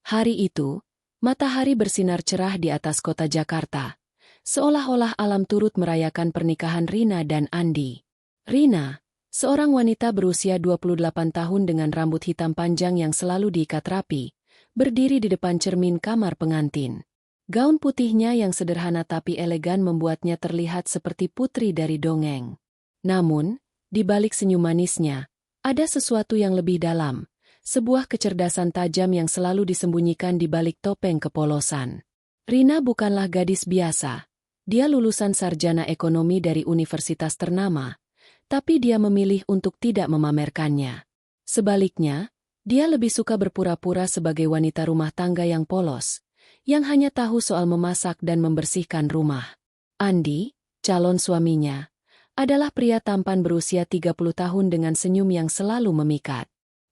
Hari itu, matahari bersinar cerah di atas kota Jakarta. Seolah-olah alam turut merayakan pernikahan Rina dan Andi. Rina, seorang wanita berusia 28 tahun dengan rambut hitam panjang yang selalu diikat rapi, berdiri di depan cermin kamar pengantin. Gaun putihnya yang sederhana tapi elegan membuatnya terlihat seperti putri dari dongeng. Namun, di balik senyum manisnya, ada sesuatu yang lebih dalam, sebuah kecerdasan tajam yang selalu disembunyikan di balik topeng kepolosan. Rina bukanlah gadis biasa. Dia lulusan sarjana ekonomi dari universitas ternama, tapi dia memilih untuk tidak memamerkannya. Sebaliknya, dia lebih suka berpura-pura sebagai wanita rumah tangga yang polos, yang hanya tahu soal memasak dan membersihkan rumah. Andi, calon suaminya, adalah pria tampan berusia 30 tahun dengan senyum yang selalu memikat.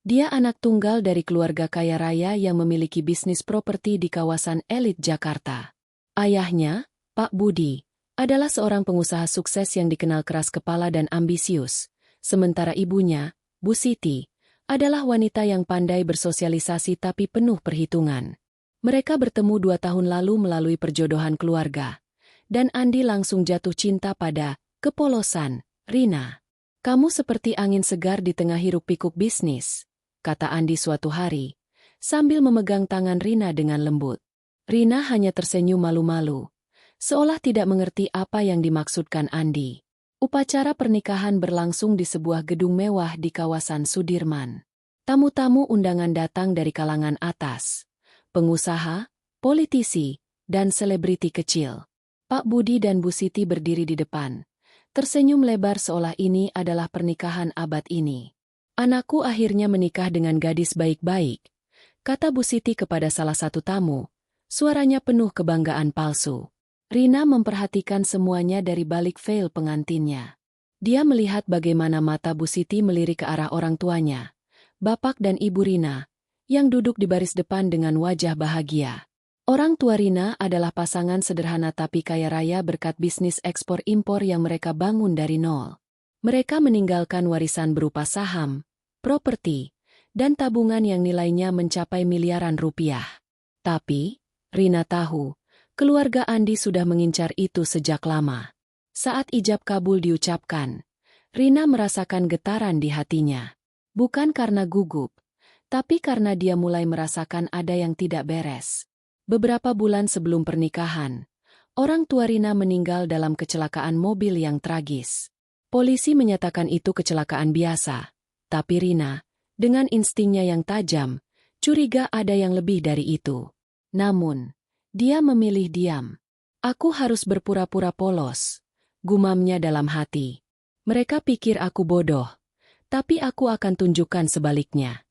Dia anak tunggal dari keluarga kaya raya yang memiliki bisnis properti di kawasan elit Jakarta. Ayahnya, Pak Budi, adalah seorang pengusaha sukses yang dikenal keras kepala dan ambisius, sementara ibunya, Bu Siti, adalah wanita yang pandai bersosialisasi tapi penuh perhitungan. Mereka bertemu 2 tahun lalu melalui perjodohan keluarga, dan Andi langsung jatuh cinta pada kepolosan. Rina, kamu seperti angin segar di tengah hiruk-pikuk bisnis, kata Andi suatu hari, sambil memegang tangan Rina dengan lembut. Rina hanya tersenyum malu-malu, seolah tidak mengerti apa yang dimaksudkan Andi. Upacara pernikahan berlangsung di sebuah gedung mewah di kawasan Sudirman. Tamu-tamu undangan datang dari kalangan atas, pengusaha, politisi, dan selebriti kecil. Pak Budi dan Bu Siti berdiri di depan, tersenyum lebar seolah ini adalah pernikahan abad ini. Anakku akhirnya menikah dengan gadis baik-baik, kata Bu Siti kepada salah satu tamu, suaranya penuh kebanggaan palsu. Rina memperhatikan semuanya dari balik veil pengantinnya. Dia melihat bagaimana mata Bu Siti melirik ke arah orang tuanya, bapak dan ibu Rina, yang duduk di baris depan dengan wajah bahagia. Orang tua Rina adalah pasangan sederhana tapi kaya raya berkat bisnis ekspor-impor yang mereka bangun dari nol. Mereka meninggalkan warisan berupa saham, properti, dan tabungan yang nilainya mencapai miliaran rupiah. Tapi, Rina tahu, keluarga Andi sudah mengincar itu sejak lama. Saat ijab kabul diucapkan, Rina merasakan getaran di hatinya. Bukan karena gugup, tapi karena dia mulai merasakan ada yang tidak beres. Beberapa bulan sebelum pernikahan, orang tua Rina meninggal dalam kecelakaan mobil yang tragis. Polisi menyatakan itu kecelakaan biasa, tapi Rina, dengan instingnya yang tajam, curiga ada yang lebih dari itu. Namun, dia memilih diam. Aku harus berpura-pura polos, gumamnya dalam hati. Mereka pikir aku bodoh, tapi aku akan tunjukkan sebaliknya.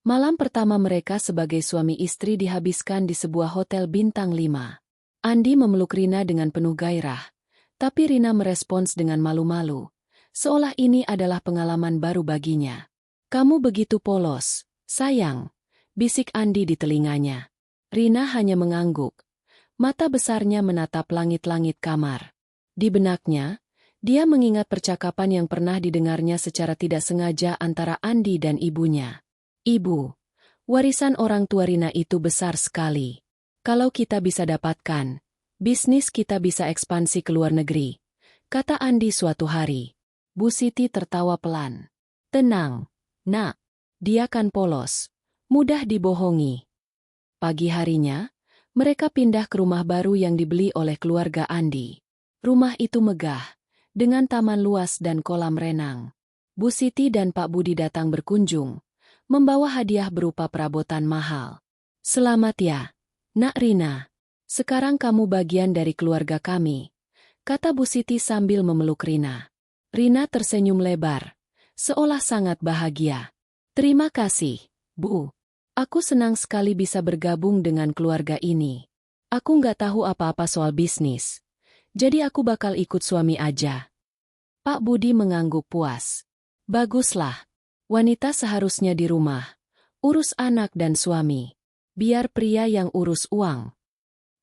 Malam pertama mereka sebagai suami istri dihabiskan di sebuah hotel bintang 5. Andi memeluk Rina dengan penuh gairah, tapi Rina merespons dengan malu-malu, seolah ini adalah pengalaman baru baginya. Kamu begitu polos, sayang, bisik Andi di telinganya. Rina hanya mengangguk. Mata besarnya menatap langit-langit kamar. Di benaknya, dia mengingat percakapan yang pernah didengarnya secara tidak sengaja antara Andi dan ibunya. Ibu, warisan orang tua Rina itu besar sekali. Kalau kita bisa dapatkan, bisnis kita bisa ekspansi ke luar negeri, kata Andi suatu hari. Bu Siti tertawa pelan. Tenang, nak, dia kan polos, mudah dibohongi. Pagi harinya, mereka pindah ke rumah baru yang dibeli oleh keluarga Andi. Rumah itu megah, dengan taman luas dan kolam renang. Bu Siti dan Pak Budi datang berkunjung, membawa hadiah berupa perabotan mahal. Selamat ya, Nak Rina. Sekarang kamu bagian dari keluarga kami, kata Bu Siti sambil memeluk Rina. Rina tersenyum lebar, seolah sangat bahagia. Terima kasih, Bu. Aku senang sekali bisa bergabung dengan keluarga ini. Aku nggak tahu apa-apa soal bisnis, jadi aku bakal ikut suami aja. Pak Budi mengangguk puas. Baguslah, wanita seharusnya di rumah, urus anak dan suami. Biar pria yang urus uang.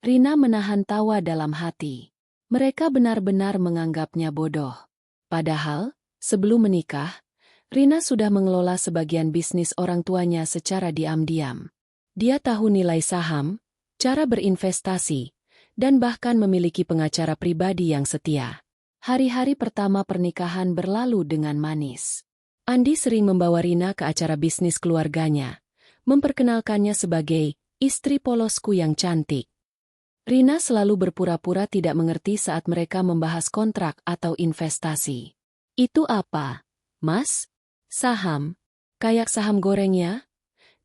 Rina menahan tawa dalam hati. Mereka benar-benar menganggapnya bodoh. Padahal, sebelum menikah, Rina sudah mengelola sebagian bisnis orang tuanya secara diam-diam. Dia tahu nilai saham, cara berinvestasi, dan bahkan memiliki pengacara pribadi yang setia. Hari-hari pertama pernikahan berlalu dengan manis. Andi sering membawa Rina ke acara bisnis keluarganya, memperkenalkannya sebagai istri polosku yang cantik. Rina selalu berpura-pura tidak mengerti saat mereka membahas kontrak atau investasi. Itu apa, Mas? Saham? Kayak saham gorengnya?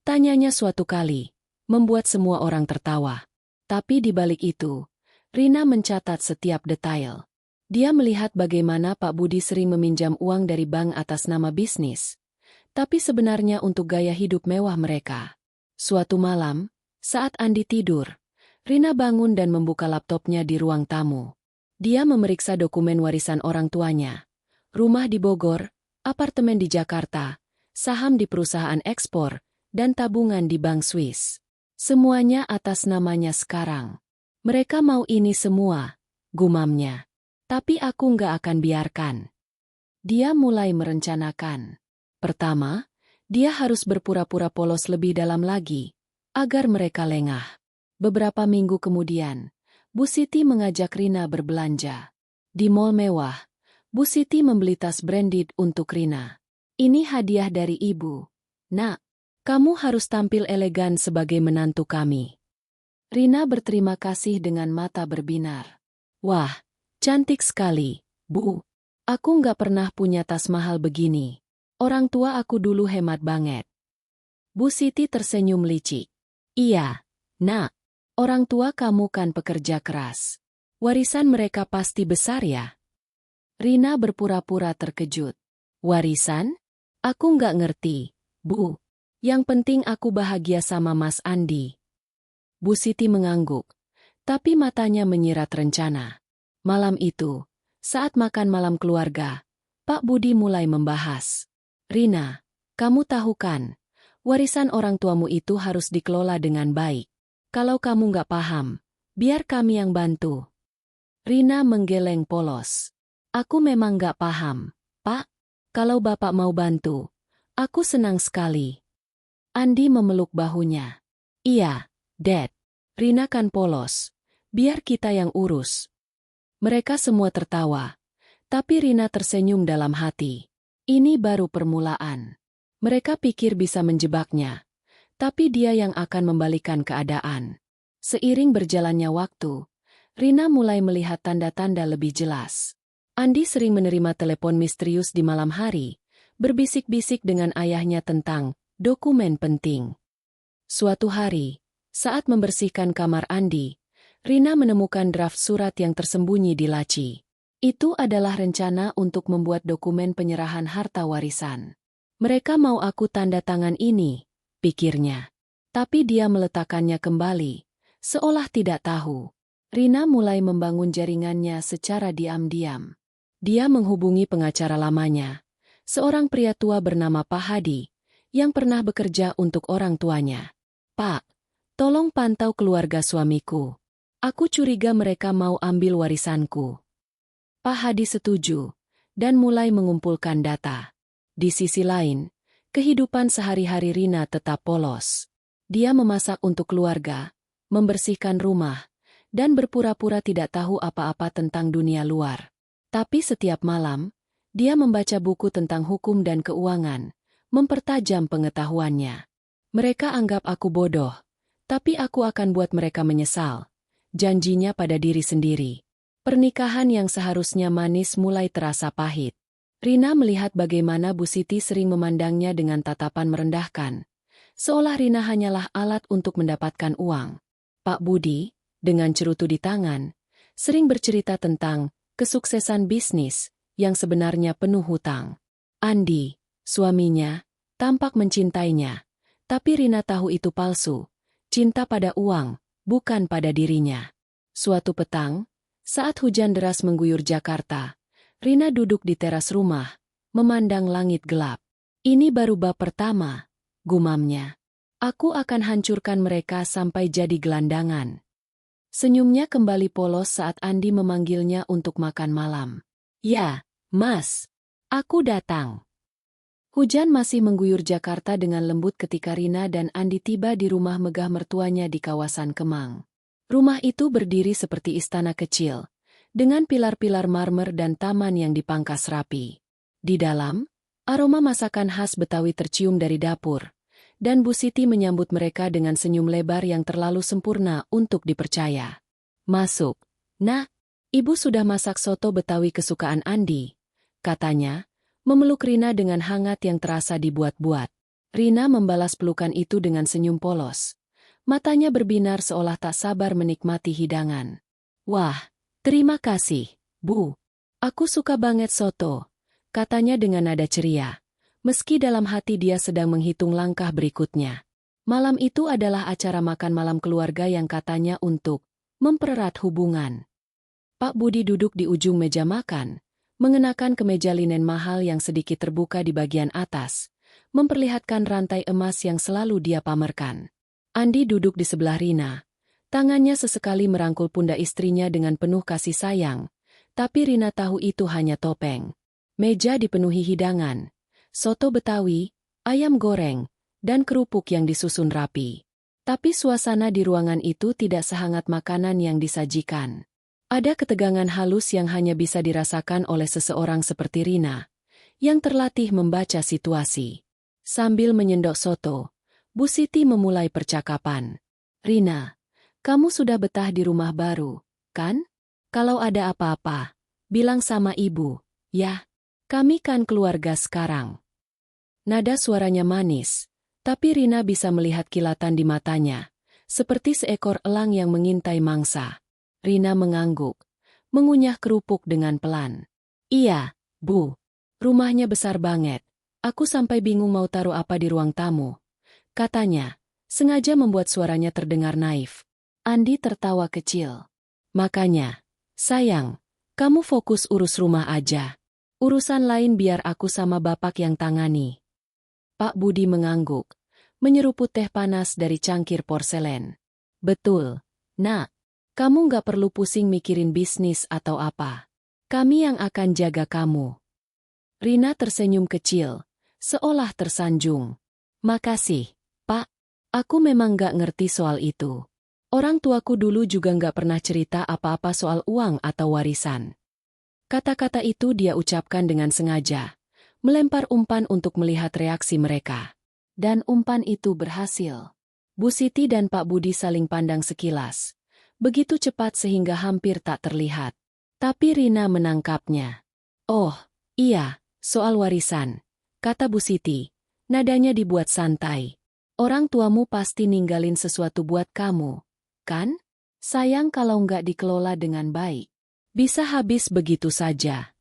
Tanyanya suatu kali, membuat semua orang tertawa. Tapi di balik itu, Rina mencatat setiap detail. Dia melihat bagaimana Pak Budi sering meminjam uang dari bank atas nama bisnis, tapi sebenarnya untuk gaya hidup mewah mereka. Suatu malam, saat Andi tidur, Rina bangun dan membuka laptopnya di ruang tamu. Dia memeriksa dokumen warisan orang tuanya. Rumah di Bogor, apartemen di Jakarta, saham di perusahaan ekspor, dan tabungan di bank Swiss. Semuanya atas namanya sekarang. Mereka mau ini semua, gumamnya. Tapi aku nggak akan biarkan. Dia mulai merencanakan. Pertama, dia harus berpura-pura polos lebih dalam lagi, agar mereka lengah. Beberapa minggu kemudian, Bu Siti mengajak Rina berbelanja. Di mall mewah, Bu Siti membeli tas branded untuk Rina. Ini hadiah dari ibu. Nak, kamu harus tampil elegan sebagai menantu kami. Rina berterima kasih dengan mata berbinar. Wah, cantik sekali, Bu. Aku nggak pernah punya tas mahal begini. Orang tua aku dulu hemat banget. Bu Siti tersenyum licik. Iya, Nak. Orang tua kamu kan pekerja keras. Warisan mereka pasti besar ya? Rina berpura-pura terkejut. Warisan? Aku nggak ngerti, Bu. Yang penting aku bahagia sama Mas Andi. Bu Siti mengangguk, tapi matanya menyirat rencana. Malam itu, saat makan malam keluarga, Pak Budi mulai membahas. Rina, kamu tahu kan, warisan orang tuamu itu harus dikelola dengan baik. Kalau kamu nggak paham, biar kami yang bantu. Rina menggeleng polos. Aku memang nggak paham, Pak. Kalau Bapak mau bantu, aku senang sekali. Andi memeluk bahunya. Iya, Dad. Rina kan polos. Biar kita yang urus. Mereka semua tertawa. Tapi Rina tersenyum dalam hati. Ini baru permulaan. Mereka pikir bisa menjebaknya. Tapi dia yang akan membalikan keadaan. Seiring berjalannya waktu, Rina mulai melihat tanda-tanda lebih jelas. Andi sering menerima telepon misterius di malam hari, berbisik-bisik dengan ayahnya tentang dokumen penting. Suatu hari, saat membersihkan kamar Andi, Rina menemukan draft surat yang tersembunyi di laci. Itu adalah rencana untuk membuat dokumen penyerahan harta warisan. Mereka mau aku tanda tangan ini, pikirnya. Tapi dia meletakkannya kembali, seolah tidak tahu. Rina mulai membangun jaringannya secara diam-diam. Dia menghubungi pengacara lamanya, seorang pria tua bernama Pak Hadi, yang pernah bekerja untuk orang tuanya. Pak, tolong pantau keluarga suamiku. Aku curiga mereka mau ambil warisanku. Pak Hadi setuju, dan mulai mengumpulkan data. Di sisi lain, kehidupan sehari-hari Rina tetap polos. Dia memasak untuk keluarga, membersihkan rumah, dan berpura-pura tidak tahu apa-apa tentang dunia luar. Tapi setiap malam, dia membaca buku tentang hukum dan keuangan, mempertajam pengetahuannya. Mereka anggap aku bodoh, tapi aku akan buat mereka menyesal. Janjinya pada diri sendiri. Pernikahan yang seharusnya manis mulai terasa pahit. Rina melihat bagaimana Bu Siti sering memandangnya dengan tatapan merendahkan. Seolah Rina hanyalah alat untuk mendapatkan uang. Pak Budi, dengan cerutu di tangan, sering bercerita tentang kesuksesan bisnis yang sebenarnya penuh hutang. Andi, suaminya, tampak mencintainya. Tapi Rina tahu itu palsu. Cinta pada uang, bukan pada dirinya. Suatu petang, saat hujan deras mengguyur Jakarta, Rina duduk di teras rumah, memandang langit gelap. Ini baru bab pertama, gumamnya. Aku akan hancurkan mereka sampai jadi gelandangan. Senyumnya kembali polos saat Andi memanggilnya untuk makan malam. Ya, Mas. Aku datang. Hujan masih mengguyur Jakarta dengan lembut ketika Rina dan Andi tiba di rumah megah mertuanya di kawasan Kemang. Rumah itu berdiri seperti istana kecil, dengan pilar-pilar marmer dan taman yang dipangkas rapi. Di dalam, aroma masakan khas Betawi tercium dari dapur, dan Bu Siti menyambut mereka dengan senyum lebar yang terlalu sempurna untuk dipercaya. "Masuk, Nak. Ibu sudah masak soto Betawi kesukaan Andi," katanya, memeluk Rina dengan hangat yang terasa dibuat-buat. Rina membalas pelukan itu dengan senyum polos. Matanya berbinar seolah tak sabar menikmati hidangan. "Wah, terima kasih, Bu. Aku suka banget soto," katanya dengan nada ceria. Meski dalam hati dia sedang menghitung langkah berikutnya. Malam itu adalah acara makan malam keluarga yang katanya untuk mempererat hubungan. Pak Budi duduk di ujung meja makan, mengenakan kemeja linen mahal yang sedikit terbuka di bagian atas, memperlihatkan rantai emas yang selalu dia pamerkan. Andi duduk di sebelah Rina. Tangannya sesekali merangkul pundak istrinya dengan penuh kasih sayang, tapi Rina tahu itu hanya topeng. Meja dipenuhi hidangan, soto Betawi, ayam goreng, dan kerupuk yang disusun rapi. Tapi suasana di ruangan itu tidak sehangat makanan yang disajikan. Ada ketegangan halus yang hanya bisa dirasakan oleh seseorang seperti Rina, yang terlatih membaca situasi. Sambil menyendok soto, Bu Siti memulai percakapan. "Rina, kamu sudah betah di rumah baru, kan? Kalau ada apa-apa, bilang sama ibu, ya. Kami kan keluarga sekarang." Nada suaranya manis, tapi Rina bisa melihat kilatan di matanya, seperti seekor elang yang mengintai mangsa. Rina mengangguk, mengunyah kerupuk dengan pelan. "Iya, Bu. Rumahnya besar banget. Aku sampai bingung mau taruh apa di ruang tamu," katanya, sengaja membuat suaranya terdengar naif. Andi tertawa kecil. "Makanya, sayang, kamu fokus urus rumah aja. Urusan lain biar aku sama bapak yang tangani." Pak Budi mengangguk, menyeruput teh panas dari cangkir porselen. "Betul, Nak. Kamu nggak perlu pusing mikirin bisnis atau apa. Kami yang akan jaga kamu." Rina tersenyum kecil, seolah tersanjung. "Makasih, Pak. Aku memang nggak ngerti soal itu. Orang tuaku dulu juga nggak pernah cerita apa-apa soal uang atau warisan." Kata-kata itu dia ucapkan dengan sengaja, melempar umpan untuk melihat reaksi mereka. Dan umpan itu berhasil. Bu Siti dan Pak Budi saling pandang sekilas. Begitu cepat sehingga hampir tak terlihat. Tapi Rina menangkapnya. "Oh, iya, soal warisan," kata Bu Siti. Nadanya dibuat santai. "Orang tuamu pasti ninggalin sesuatu buat kamu, kan? Sayang kalau nggak dikelola dengan baik. Bisa habis begitu saja."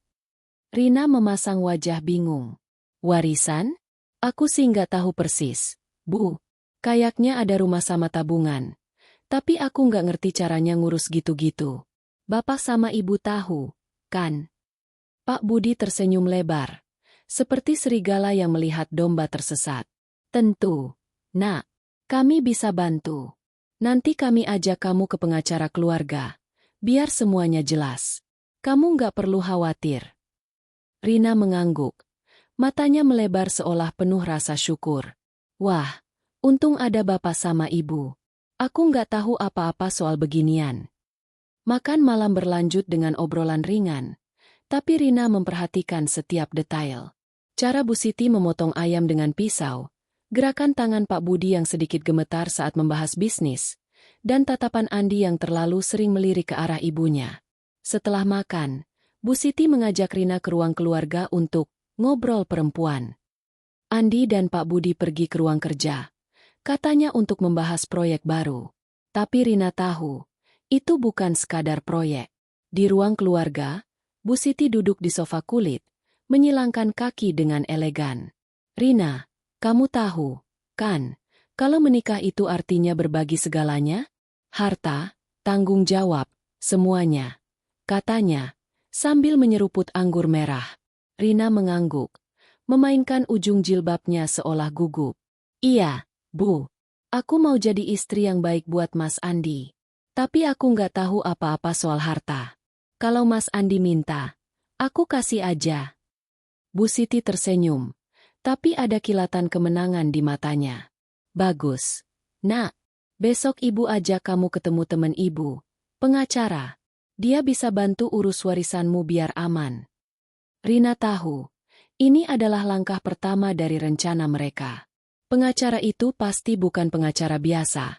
Rina memasang wajah bingung. "Warisan? Aku sih nggak tahu persis, Bu. Kayaknya ada rumah sama tabungan. Tapi aku nggak ngerti caranya ngurus gitu-gitu. Bapak sama ibu tahu, kan?" Pak Budi tersenyum lebar, seperti serigala yang melihat domba tersesat. "Tentu, Nak. Kami bisa bantu. Nanti kami ajak kamu ke pengacara keluarga, biar semuanya jelas. Kamu nggak perlu khawatir." Rina mengangguk. Matanya melebar seolah penuh rasa syukur. "Wah, untung ada bapak sama ibu. Aku nggak tahu apa-apa soal beginian." Makan malam berlanjut dengan obrolan ringan, tapi Rina memperhatikan setiap detail. Cara Bu Siti memotong ayam dengan pisau, gerakan tangan Pak Budi yang sedikit gemetar saat membahas bisnis, dan tatapan Andi yang terlalu sering melirik ke arah ibunya. Setelah makan, Bu Siti mengajak Rina ke ruang keluarga untuk ngobrol perempuan. Andi dan Pak Budi pergi ke ruang kerja. Katanya untuk membahas proyek baru. Tapi Rina tahu, itu bukan sekadar proyek. Di ruang keluarga, Bu Siti duduk di sofa kulit, menyilangkan kaki dengan elegan. "Rina, kamu tahu, kan, kalau menikah itu artinya berbagi segalanya? Harta, tanggung jawab, semuanya," katanya, sambil menyeruput anggur merah. Rina mengangguk, memainkan ujung jilbabnya seolah gugup. "Iya, Bu. Aku mau jadi istri yang baik buat Mas Andi. Tapi aku nggak tahu apa-apa soal harta. Kalau Mas Andi minta, aku kasih aja." Bu Siti tersenyum, Tapi ada kilatan kemenangan di matanya. Bagus. Nak, besok ibu ajak kamu ketemu teman ibu, pengacara. Dia bisa bantu urus warisanmu biar aman. Rina tahu, ini adalah langkah pertama dari rencana mereka. Pengacara itu pasti bukan pengacara biasa,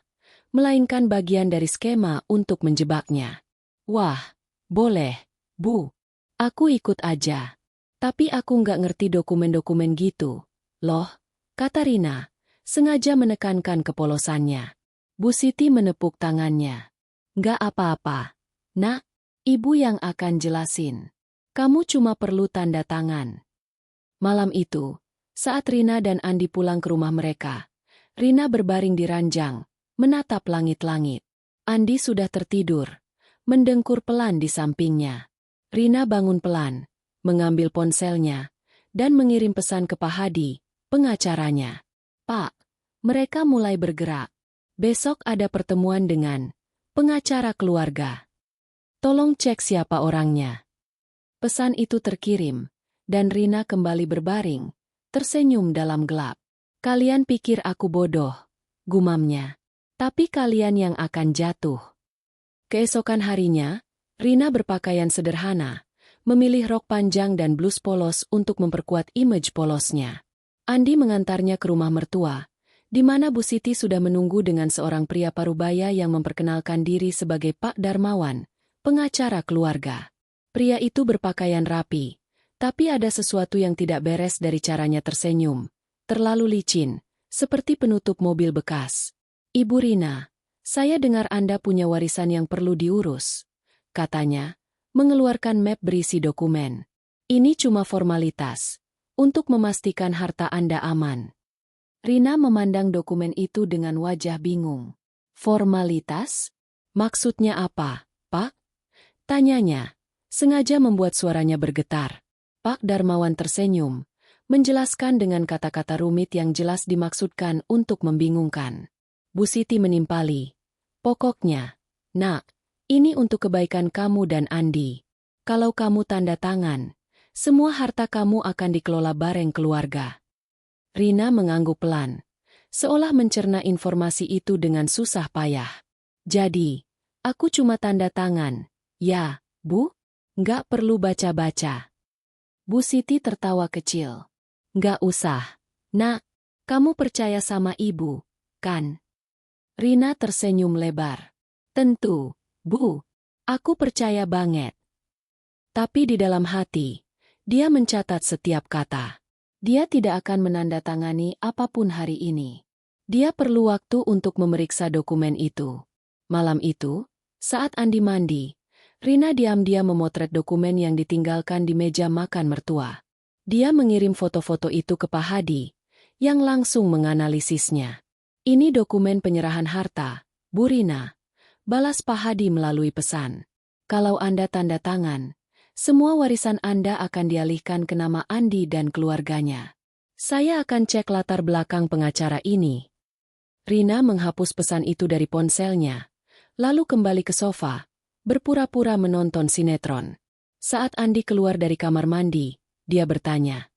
melainkan bagian dari skema untuk menjebaknya. Wah, boleh, Bu. Aku ikut aja. Tapi aku nggak ngerti dokumen-dokumen gitu. Loh, kata Rina, sengaja menekankan kepolosannya. Bu Siti menepuk tangannya. Nggak apa-apa. Nak, ibu yang akan jelasin. Kamu cuma perlu tanda tangan. Malam itu, saat Rina dan Andi pulang ke rumah mereka, Rina berbaring di ranjang, menatap langit-langit. Andi sudah tertidur, mendengkur pelan di sampingnya. Rina bangun pelan, mengambil ponselnya, dan mengirim pesan ke Pak Hadi, pengacaranya. Pak, mereka mulai bergerak. Besok ada pertemuan dengan pengacara keluarga. Tolong cek siapa orangnya. Pesan itu terkirim, dan Rina kembali berbaring, tersenyum dalam gelap. Kalian pikir aku bodoh, gumamnya. Tapi kalian yang akan jatuh. Keesokan harinya, Rina berpakaian sederhana, memilih rok panjang dan blus polos untuk memperkuat image polosnya. Andi mengantarnya ke rumah mertua, di mana Bu Siti sudah menunggu dengan seorang pria parubaya yang memperkenalkan diri sebagai Pak Darmawan, pengacara keluarga. Pria itu berpakaian rapi, tapi ada sesuatu yang tidak beres dari caranya tersenyum, terlalu licin, seperti penutup mobil bekas. Ibu Rina, saya dengar Anda punya warisan yang perlu diurus, katanya, mengeluarkan map berisi dokumen. Ini cuma formalitas, untuk memastikan harta Anda aman. Rina memandang dokumen itu dengan wajah bingung. Formalitas? Maksudnya apa, Pak? Tanyanya, sengaja membuat suaranya bergetar. Pak Darmawan tersenyum, menjelaskan dengan kata-kata rumit yang jelas dimaksudkan untuk membingungkan. Bu Siti menimpali. Pokoknya, Nak, ini untuk kebaikan kamu dan Andi. Kalau kamu tanda tangan, semua harta kamu akan dikelola bareng keluarga. Rina mengangguk pelan, seolah mencerna informasi itu dengan susah payah. Jadi, aku cuma tanda tangan, ya, Bu? Nggak perlu baca-baca. Bu Siti tertawa kecil. Nggak usah. Nak, kamu percaya sama ibu, kan? Rina tersenyum lebar. Tentu, Bu. Aku percaya banget. Tapi di dalam hati, dia mencatat setiap kata. Dia tidak akan menandatangani apapun hari ini. Dia perlu waktu untuk memeriksa dokumen itu. Malam itu, saat Andi mandi, Rina diam-diam memotret dokumen yang ditinggalkan di meja makan mertua. Dia mengirim foto-foto itu ke Pak Hadi, yang langsung menganalisisnya. Ini dokumen penyerahan harta, Bu Rina. Balas Pak Hadi melalui pesan. Kalau Anda tanda tangan, semua warisan Anda akan dialihkan ke nama Andi dan keluarganya. Saya akan cek latar belakang pengacara ini. Rina menghapus pesan itu dari ponselnya, lalu kembali ke sofa, berpura-pura menonton sinetron. Saat Andi keluar dari kamar mandi, dia bertanya,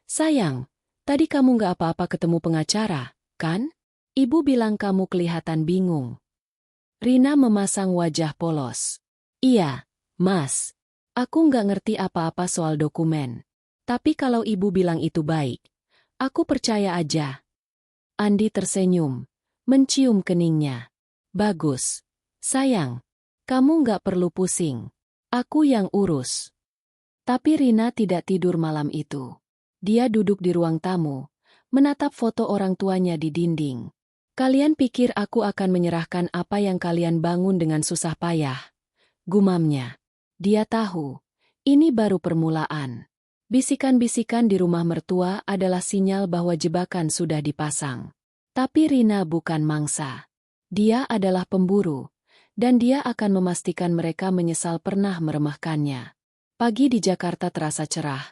"Sayang, tadi kamu nggak apa-apa ketemu pengacara, kan? Ibu bilang kamu kelihatan bingung." Rina memasang wajah polos. "Iya, Mas. Aku nggak ngerti apa-apa soal dokumen. Tapi kalau ibu bilang itu baik, aku percaya aja." Andi tersenyum, mencium keningnya. "Bagus. Sayang, kamu nggak perlu pusing. Aku yang urus." Tapi Rina tidak tidur malam itu. Dia duduk di ruang tamu, menatap foto orang tuanya di dinding. "Kalian pikir aku akan menyerahkan apa yang kalian bangun dengan susah payah?" gumamnya. Dia tahu, ini baru permulaan. Bisikan-bisikan di rumah mertua adalah sinyal bahwa jebakan sudah dipasang. Tapi Rina bukan mangsa. Dia adalah pemburu, dan dia akan memastikan mereka menyesal pernah meremehkannya. Pagi di Jakarta terasa cerah,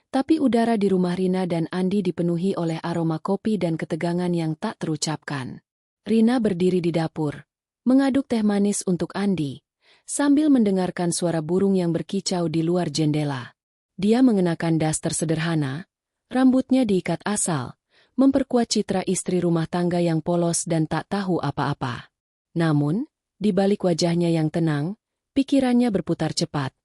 tapi udara di rumah Rina dan Andi dipenuhi oleh aroma kopi dan ketegangan yang tak terucapkan. Rina berdiri di dapur, mengaduk teh manis untuk Andi, sambil mendengarkan suara burung yang berkicau di luar jendela. Dia mengenakan daster sederhana, Rambutnya diikat asal, memperkuat citra istri rumah tangga yang polos dan tak tahu apa-apa. Namun, di balik wajahnya yang tenang, pikirannya berputar cepat,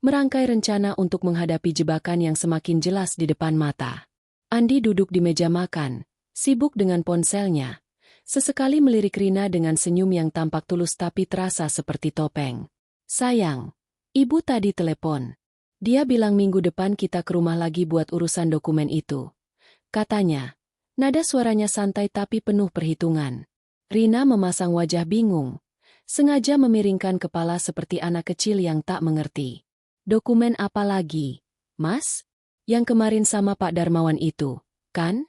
merangkai rencana untuk menghadapi jebakan yang semakin jelas di depan mata. Andi duduk di meja makan, sibuk dengan ponselnya. Sesekali melirik Rina dengan senyum yang tampak tulus tapi terasa seperti topeng. Sayang, ibu tadi telepon. Dia bilang minggu depan kita ke rumah lagi buat urusan dokumen itu. Katanya, nada suaranya santai tapi penuh perhitungan. Rina memasang wajah bingung, sengaja memiringkan kepala seperti anak kecil yang tak mengerti. Dokumen apa lagi, Mas? Yang kemarin sama Pak Darmawan itu, kan?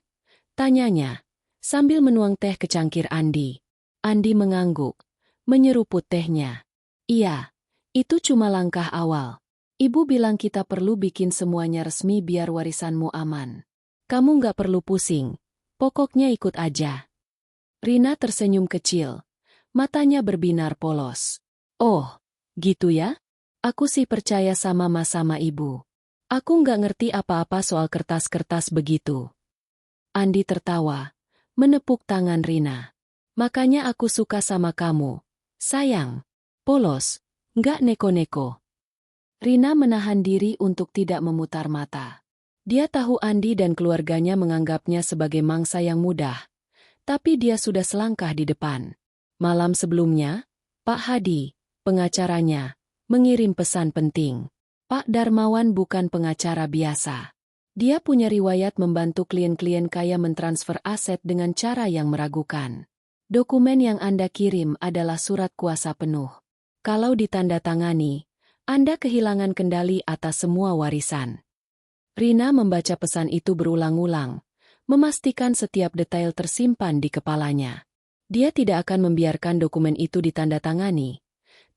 Tanyanya, sambil menuang teh ke cangkir Andi. Andi mengangguk, menyeruput tehnya. Iya, itu cuma langkah awal. Ibu bilang kita perlu bikin semuanya resmi biar warisanmu aman. Kamu nggak perlu pusing, pokoknya ikut aja. Rina tersenyum kecil, matanya berbinar polos. Oh, gitu ya? Aku sih percaya sama Mas sama Ibu. Aku nggak ngerti apa-apa soal kertas-kertas begitu. Andi tertawa, menepuk tangan Rina. Makanya aku suka sama kamu. Sayang, polos, nggak neko-neko. Rina menahan diri untuk tidak memutar mata. Dia tahu Andi dan keluarganya menganggapnya sebagai mangsa yang mudah, tapi dia sudah selangkah di depan. Malam sebelumnya, Pak Hadi, pengacaranya, mengirim pesan penting. Pak Darmawan bukan pengacara biasa. Dia punya riwayat membantu klien-klien kaya mentransfer aset dengan cara yang meragukan. Dokumen yang Anda kirim adalah surat kuasa penuh. Kalau ditandatangani, Anda kehilangan kendali atas semua warisan. Rina membaca pesan itu berulang-ulang, memastikan setiap detail tersimpan di kepalanya. Dia tidak akan membiarkan dokumen itu ditandatangani,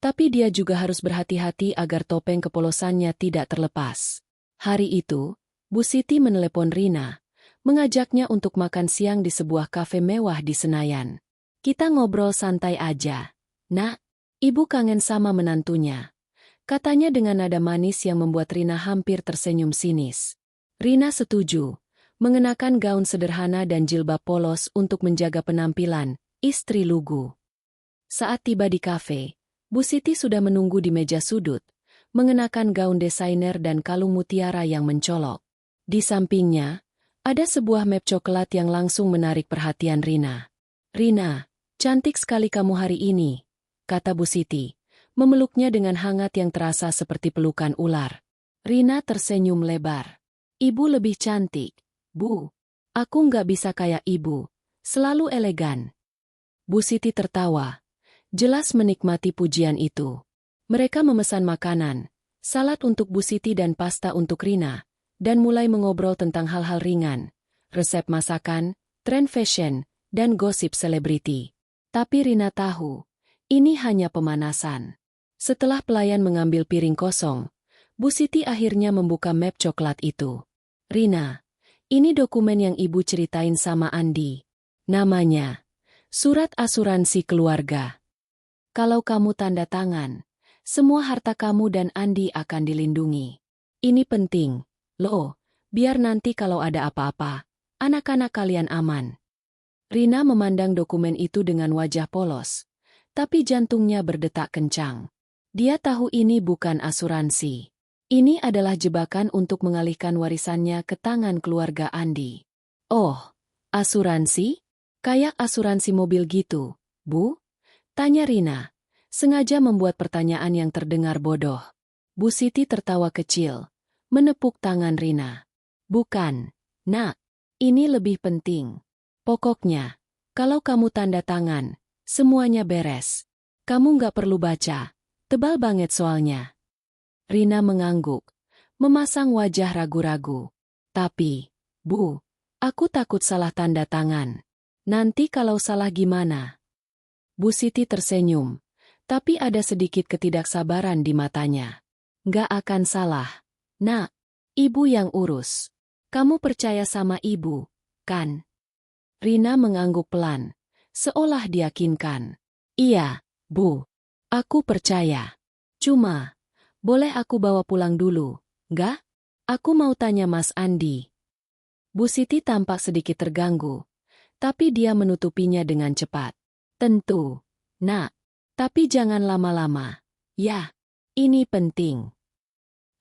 tapi dia juga harus berhati-hati agar topeng kepolosannya tidak terlepas. Hari itu, Bu Siti menelepon Rina, mengajaknya untuk makan siang di sebuah kafe mewah di Senayan. Kita ngobrol santai aja. Nak, Ibu kangen sama menantunya. Katanya dengan nada manis yang membuat Rina hampir tersenyum sinis. Rina setuju, mengenakan gaun sederhana dan jilbab polos untuk menjaga penampilan, istri lugu. Saat tiba di kafe, Bu Siti sudah menunggu di meja sudut, mengenakan gaun desainer dan kalung mutiara yang mencolok. Di sampingnya, ada sebuah map coklat yang langsung menarik perhatian Rina. Rina, cantik sekali kamu hari ini, kata Bu Siti, memeluknya dengan hangat yang terasa seperti pelukan ular. Rina tersenyum lebar. Ibu lebih cantik, Bu. Aku nggak bisa kayak ibu, selalu elegan. Bu Siti tertawa, jelas menikmati pujian itu. Mereka memesan makanan, salad untuk Bu Siti dan pasta untuk Rina, dan mulai mengobrol tentang hal-hal ringan, resep masakan, tren fashion, dan gosip selebriti. Tapi Rina tahu, ini hanya pemanasan. Setelah pelayan mengambil piring kosong, Bu Siti akhirnya membuka map coklat itu. Rina, ini dokumen yang ibu ceritain sama Andi. Namanya, Surat Asuransi Keluarga. Kalau kamu tanda tangan, semua harta kamu dan Andi akan dilindungi. Ini penting, loh, biar nanti kalau ada apa-apa, anak-anak kalian aman. Rina memandang dokumen itu dengan wajah polos, tapi jantungnya berdetak kencang. Dia tahu ini bukan asuransi. Ini adalah jebakan untuk mengalihkan warisannya ke tangan keluarga Andi. Oh, asuransi? Kayak asuransi mobil gitu, Bu? Tanya Rina, sengaja membuat pertanyaan yang terdengar bodoh. Bu Siti tertawa kecil, menepuk tangan Rina. Bukan, Nak, ini lebih penting. Pokoknya, kalau kamu tanda tangan, semuanya beres. Kamu nggak perlu baca, tebal banget soalnya. Rina mengangguk, memasang wajah ragu-ragu. Tapi, Bu, aku takut salah tanda tangan. Nanti kalau salah gimana? Bu Siti tersenyum, tapi ada sedikit ketidaksabaran di matanya. Nggak akan salah. Nak, ibu yang urus. Kamu percaya sama ibu, kan? Rina mengangguk pelan, seolah diyakinkan. Iya, Bu. Aku percaya. Cuma, boleh aku bawa pulang dulu, nggak? Aku mau tanya Mas Andi. Bu Siti tampak sedikit terganggu, tapi dia menutupinya dengan cepat. Tentu, Nak. Tapi jangan lama-lama. Ya, ini penting.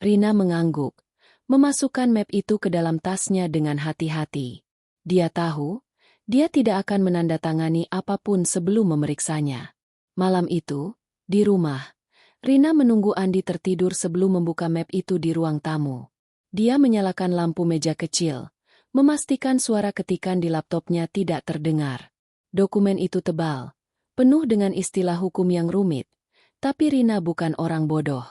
Rina mengangguk, memasukkan map itu ke dalam tasnya dengan hati-hati. Dia tahu, dia tidak akan menandatangani apapun sebelum memeriksanya. Malam itu, di rumah, Rina menunggu Andi tertidur sebelum membuka map itu di ruang tamu. Dia menyalakan lampu meja kecil, memastikan suara ketikan di laptopnya tidak terdengar. Dokumen itu tebal, penuh dengan istilah hukum yang rumit, tapi Rina bukan orang bodoh.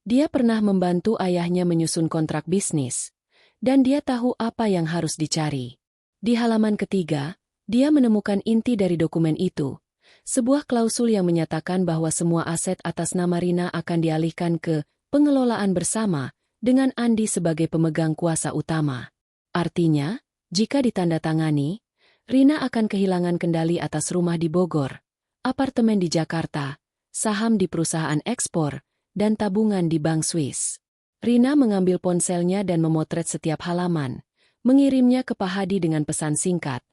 Dia pernah membantu ayahnya menyusun kontrak bisnis, dan dia tahu apa yang harus dicari. Di halaman ketiga, dia menemukan inti dari dokumen itu, sebuah klausul yang menyatakan bahwa semua aset atas nama Rina akan dialihkan ke pengelolaan bersama dengan Andi sebagai pemegang kuasa utama. Artinya, jika ditandatangani, Rina akan kehilangan kendali atas rumah di Bogor, apartemen di Jakarta, saham di perusahaan ekspor, dan tabungan di Bank Swiss. Rina mengambil ponselnya dan memotret setiap halaman, mengirimnya ke Pak Hadi dengan pesan singkat.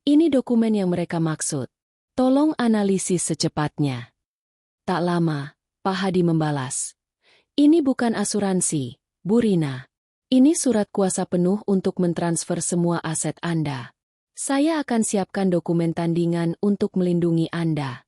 Ini dokumen yang mereka maksud. Tolong analisis secepatnya. Tak lama, Pak Hadi membalas. Ini bukan asuransi, Bu Rina. Ini surat kuasa penuh untuk mentransfer semua aset Anda. Saya akan siapkan dokumen tandingan untuk melindungi Anda.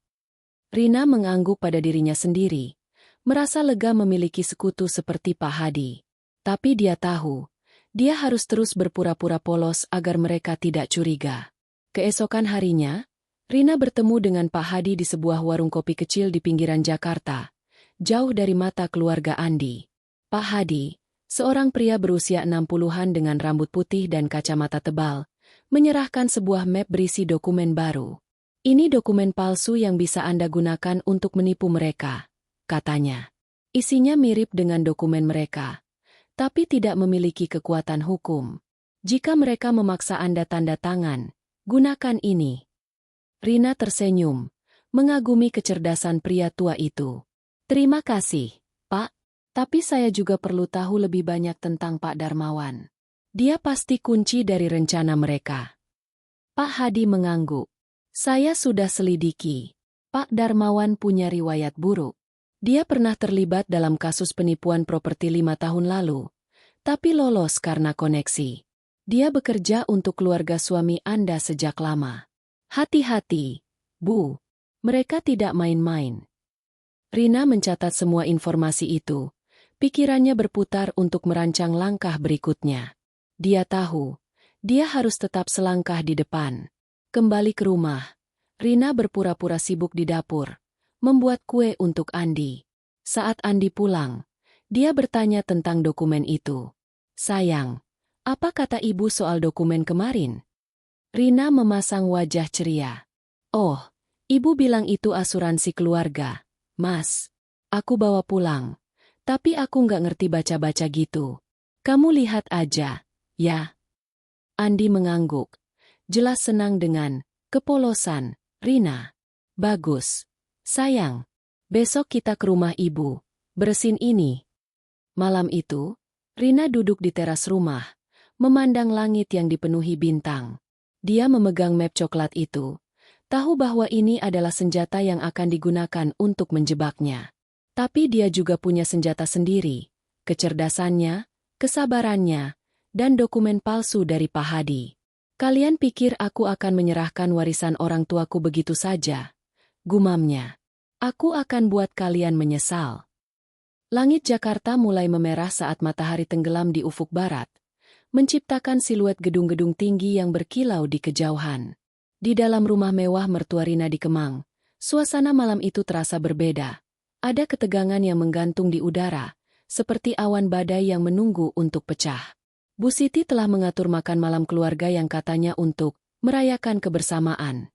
Rina mengangguk pada dirinya sendiri, merasa lega memiliki sekutu seperti Pak Hadi. Tapi dia tahu, dia harus terus berpura-pura polos agar mereka tidak curiga. Keesokan harinya, Rina bertemu dengan Pak Hadi di sebuah warung kopi kecil di pinggiran Jakarta, jauh dari mata keluarga Andi. Pak Hadi, seorang pria berusia 60-an dengan rambut putih dan kacamata tebal, menyerahkan sebuah map berisi dokumen baru. Ini dokumen palsu yang bisa Anda gunakan untuk menipu mereka, katanya. Isinya mirip dengan dokumen mereka, tapi tidak memiliki kekuatan hukum. Jika mereka memaksa Anda tanda tangan, gunakan ini. Rina tersenyum, mengagumi kecerdasan pria tua itu. Terima kasih, Pak. Tapi saya juga perlu tahu lebih banyak tentang Pak Darmawan. Dia pasti kunci dari rencana mereka. Pak Hadi mengangguk. Saya sudah selidiki. Pak Darmawan punya riwayat buruk. Dia pernah terlibat dalam kasus penipuan properti 5 tahun lalu, tapi lolos karena koneksi. Dia bekerja untuk keluarga suami Anda sejak lama. Hati-hati, Bu. Mereka tidak main-main. Rina mencatat semua informasi itu. Pikirannya berputar untuk merancang langkah berikutnya. Dia tahu, dia harus tetap selangkah di depan. Kembali ke rumah, Rina berpura-pura sibuk di dapur, membuat kue untuk Andi. Saat Andi pulang, dia bertanya tentang dokumen itu. Sayang, apa kata ibu soal dokumen kemarin? Rina memasang wajah ceria. Oh, ibu bilang itu asuransi keluarga. Mas, aku bawa pulang. Tapi aku nggak ngerti baca-baca gitu. Kamu lihat aja, ya. Andi mengangguk. Jelas senang dengan kepolosan Rina. Bagus. Sayang, besok kita ke rumah ibu. Bersin ini. Malam itu, Rina duduk di teras rumah, memandang langit yang dipenuhi bintang. Dia memegang map coklat itu, tahu bahwa ini adalah senjata yang akan digunakan untuk menjebaknya. Tapi dia juga punya senjata sendiri, kecerdasannya, kesabarannya, dan dokumen palsu dari Pak Hadi. Kalian pikir aku akan menyerahkan warisan orang tuaku begitu saja? Gumamnya. Aku akan buat kalian menyesal. Langit Jakarta mulai memerah saat matahari tenggelam di ufuk barat, menciptakan siluet gedung-gedung tinggi yang berkilau di kejauhan. Di dalam rumah mewah mertua Rina di Kemang, suasana malam itu terasa berbeda. Ada ketegangan yang menggantung di udara, seperti awan badai yang menunggu untuk pecah. Bu Siti telah mengatur makan malam keluarga yang katanya untuk merayakan kebersamaan.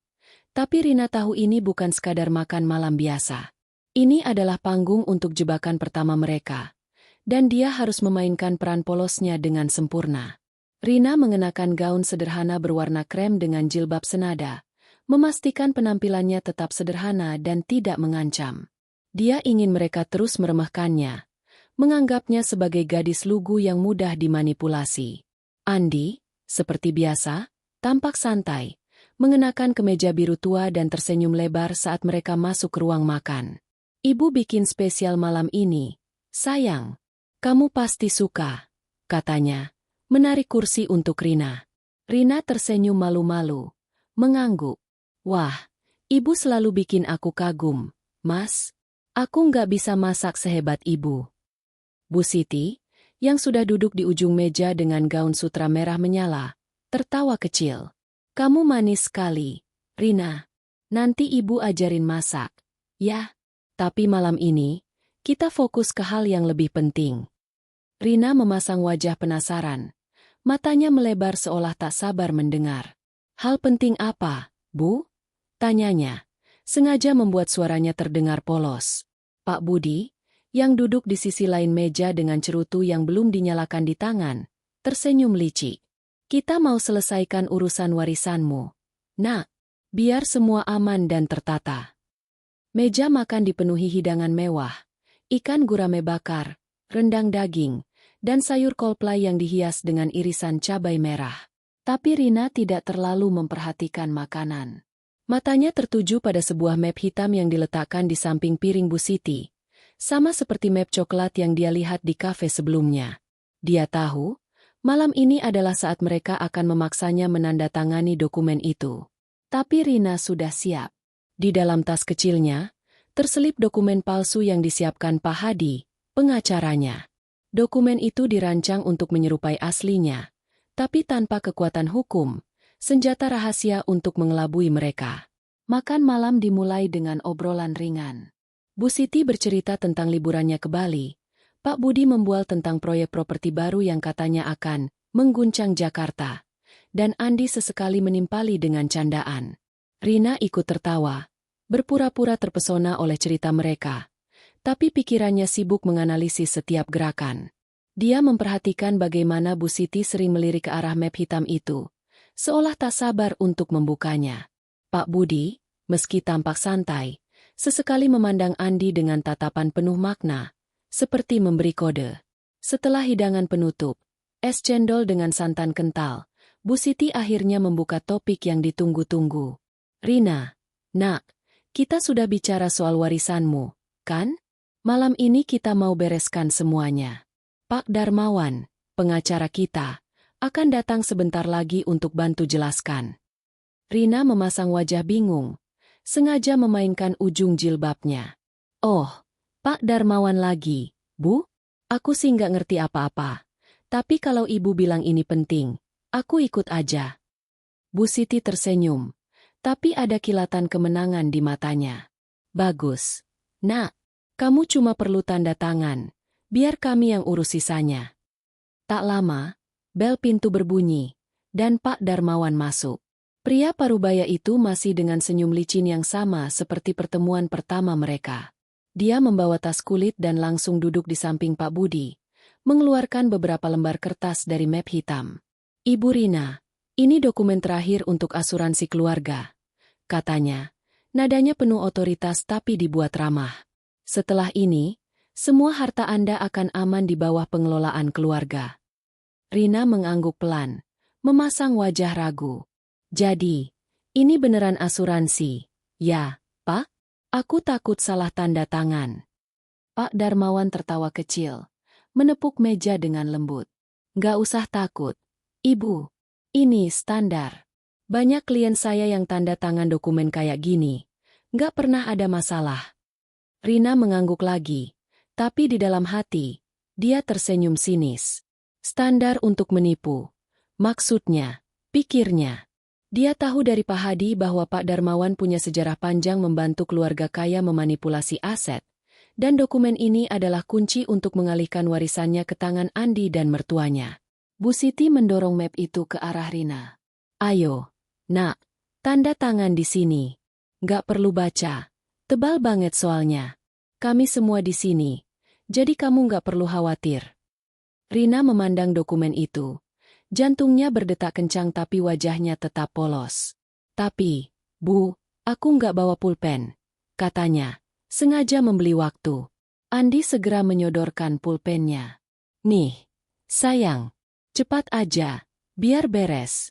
Tapi Rina tahu ini bukan sekadar makan malam biasa. Ini adalah panggung untuk jebakan pertama mereka. Dan dia harus memainkan peran polosnya dengan sempurna. Rina mengenakan gaun sederhana berwarna krem dengan jilbab senada, memastikan penampilannya tetap sederhana dan tidak mengancam. Dia ingin mereka terus meremehkannya, menganggapnya sebagai gadis lugu yang mudah dimanipulasi. Andi, seperti biasa, tampak santai, mengenakan kemeja biru tua dan tersenyum lebar saat mereka masuk ke ruang makan. Ibu bikin spesial malam ini, sayang. Kamu pasti suka, katanya, menarik kursi untuk Rina. Rina tersenyum malu-malu, mengangguk. Wah, ibu selalu bikin aku kagum, Mas. Aku nggak bisa masak sehebat ibu. Bu Siti, yang sudah duduk di ujung meja dengan gaun sutra merah menyala, tertawa kecil. Kamu manis sekali, Rina. Nanti ibu ajarin masak, ya. Tapi malam ini, kita fokus ke hal yang lebih penting. Rina memasang wajah penasaran. Matanya melebar seolah tak sabar mendengar. Hal penting apa, Bu? Tanyanya. Sengaja membuat suaranya terdengar polos. Pak Budi, yang duduk di sisi lain meja dengan cerutu yang belum dinyalakan di tangan, tersenyum licik. Kita mau selesaikan urusan warisanmu. Nak, biar semua aman dan tertata. Meja makan dipenuhi hidangan mewah, ikan gurame bakar, rendang daging, dan sayur kolplay yang dihias dengan irisan cabai merah. Tapi Rina tidak terlalu memperhatikan makanan. Matanya tertuju pada sebuah map hitam yang diletakkan di samping piring Bu Siti, sama seperti map coklat yang dia lihat di kafe sebelumnya. Dia tahu, malam ini adalah saat mereka akan memaksanya menandatangani dokumen itu. Tapi Rina sudah siap. Di dalam tas kecilnya, terselip dokumen palsu yang disiapkan Pak Hadi, pengacaranya. Dokumen itu dirancang untuk menyerupai aslinya, tapi tanpa kekuatan hukum, senjata rahasia untuk mengelabui mereka. Makan malam dimulai dengan obrolan ringan. Bu Siti bercerita tentang liburannya ke Bali. Pak Budi membual tentang proyek properti baru yang katanya akan mengguncang Jakarta. Dan Andi sesekali menimpali dengan candaan. Rina ikut tertawa, berpura-pura terpesona oleh cerita mereka. Tapi pikirannya sibuk menganalisis setiap gerakan. Dia memperhatikan bagaimana Bu Siti sering melirik ke arah map hitam itu, seolah tak sabar untuk membukanya. Pak Budi, meski tampak santai, sesekali memandang Andi dengan tatapan penuh makna, seperti memberi kode. Setelah hidangan penutup, es cendol dengan santan kental, Bu Siti akhirnya membuka topik yang ditunggu-tunggu. Rina, nak, kita sudah bicara soal warisanmu, kan? Malam ini kita mau bereskan semuanya. Pak Darmawan, pengacara kita, akan datang sebentar lagi untuk bantu jelaskan. Rina memasang wajah bingung, sengaja memainkan ujung jilbabnya. Oh, Pak Darmawan lagi, Bu? Aku sih nggak ngerti apa-apa. Tapi kalau ibu bilang ini penting, aku ikut aja. Bu Siti tersenyum, tapi ada kilatan kemenangan di matanya. Bagus. Nak, kamu cuma perlu tanda tangan. Biar kami yang urus sisanya. Tak lama, bel pintu berbunyi, dan Pak Darmawan masuk. Pria parubaya itu masih dengan senyum licin yang sama seperti pertemuan pertama mereka. Dia membawa tas kulit dan langsung duduk di samping Pak Budi, mengeluarkan beberapa lembar kertas dari map hitam. Ibu Rina, ini dokumen terakhir untuk asuransi keluarga. Katanya, nadanya penuh otoritas tapi dibuat ramah. Setelah ini, semua harta Anda akan aman di bawah pengelolaan keluarga. Rina mengangguk pelan, memasang wajah ragu. Jadi, ini beneran asuransi? Ya, Pak? Aku takut salah tanda tangan. Pak Darmawan tertawa kecil, menepuk meja dengan lembut. Nggak usah takut, Ibu. Ini standar. Banyak klien saya yang tanda tangan dokumen kayak gini. Nggak pernah ada masalah. Rina mengangguk lagi. Tapi di dalam hati, dia tersenyum sinis. Standar untuk menipu. Maksudnya, pikirnya. Dia tahu dari Pak Hadi bahwa Pak Darmawan punya sejarah panjang membantu keluarga kaya memanipulasi aset. Dan dokumen ini adalah kunci untuk mengalihkan warisannya ke tangan Andi dan mertuanya. Bu Siti mendorong map itu ke arah Rina. Ayo, nak, tanda tangan di sini. Nggak perlu baca. Tebal banget soalnya. Kami semua di sini, jadi kamu nggak perlu khawatir. Rina memandang dokumen itu. Jantungnya berdetak kencang tapi wajahnya tetap polos. Tapi, Bu, aku nggak bawa pulpen, katanya, sengaja membeli waktu. Andi segera menyodorkan pulpennya. Nih, sayang, cepat aja, Biar beres.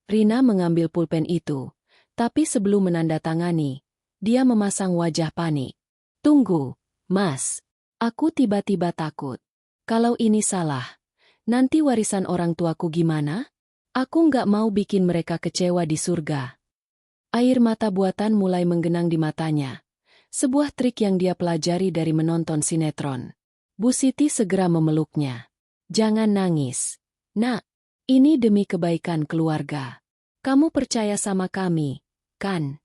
Rina mengambil pulpen itu, tapi sebelum menandatangani, dia memasang wajah panik. Tunggu, Mas. Aku tiba-tiba takut. Kalau ini salah, nanti warisan orang tuaku gimana? Aku nggak mau bikin mereka kecewa di surga. Air mata buatan mulai menggenang di matanya. Sebuah trik yang dia pelajari dari menonton sinetron. Bu Siti segera memeluknya. Jangan nangis. Nak, ini demi kebaikan keluarga. Kamu percaya sama kami, kan?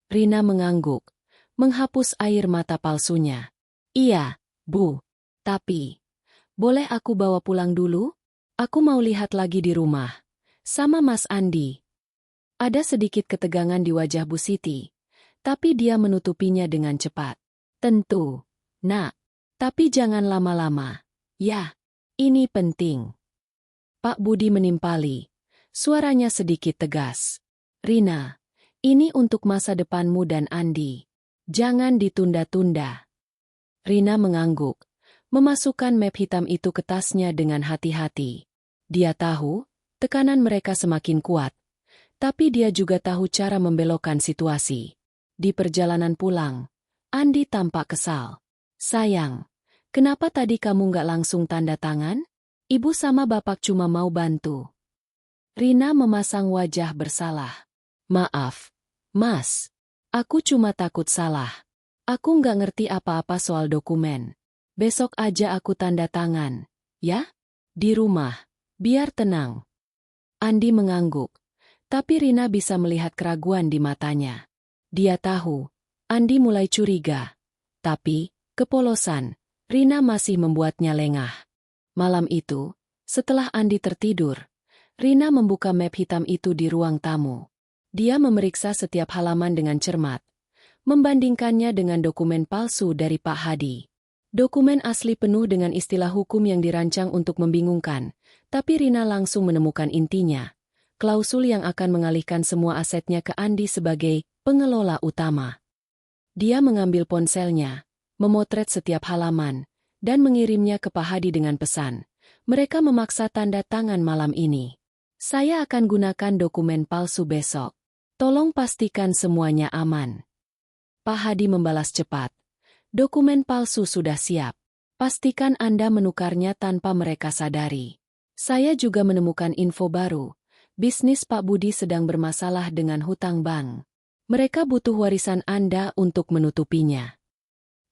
Rina mengangguk, menghapus air mata palsunya. Iya, Bu. Tapi, boleh aku bawa pulang dulu? Aku mau lihat lagi di rumah. Sama Mas Andi. Ada sedikit ketegangan di wajah Bu Siti, tapi dia menutupinya dengan cepat. Tentu, Nak. Tapi jangan lama-lama. Ya, ini penting. Pak Budi menimpali. Suaranya sedikit tegas. Rina, ini untuk masa depanmu dan Andi. Jangan ditunda-tunda. Rina mengangguk, memasukkan map hitam itu ke tasnya dengan hati-hati. Dia tahu, tekanan mereka semakin kuat. Tapi dia juga tahu cara membelokkan situasi. Di perjalanan pulang, Andi tampak kesal. Sayang, kenapa tadi kamu nggak langsung tanda tangan? Ibu sama bapak cuma mau bantu. Rina memasang wajah bersalah. Maaf, Mas. Aku cuma takut salah. Aku nggak ngerti apa-apa soal dokumen. Besok aja aku tanda tangan, ya? Di rumah, biar tenang. Andi mengangguk, tapi Rina bisa melihat keraguan di matanya. Dia tahu, Andi mulai curiga. Tapi, kepolosan, Rina masih membuatnya lengah. Malam itu, setelah Andi tertidur, Rina membuka map hitam itu di ruang tamu. Dia memeriksa setiap halaman dengan cermat, membandingkannya dengan dokumen palsu dari Pak Hadi. Dokumen asli penuh dengan istilah hukum yang dirancang untuk membingungkan, tapi Rina langsung menemukan intinya. Klausul yang akan mengalihkan semua asetnya ke Andi sebagai pengelola utama. Dia mengambil ponselnya, memotret setiap halaman, dan mengirimnya ke Pak Hadi dengan pesan. Mereka memaksa tanda tangan malam ini. Saya akan gunakan dokumen palsu besok. Tolong pastikan semuanya aman. Pak Hadi membalas cepat. Dokumen palsu sudah siap. Pastikan Anda menukarnya tanpa mereka sadari. Saya juga menemukan info baru. Bisnis Pak Budi sedang bermasalah dengan hutang bank. Mereka butuh warisan Anda untuk menutupinya.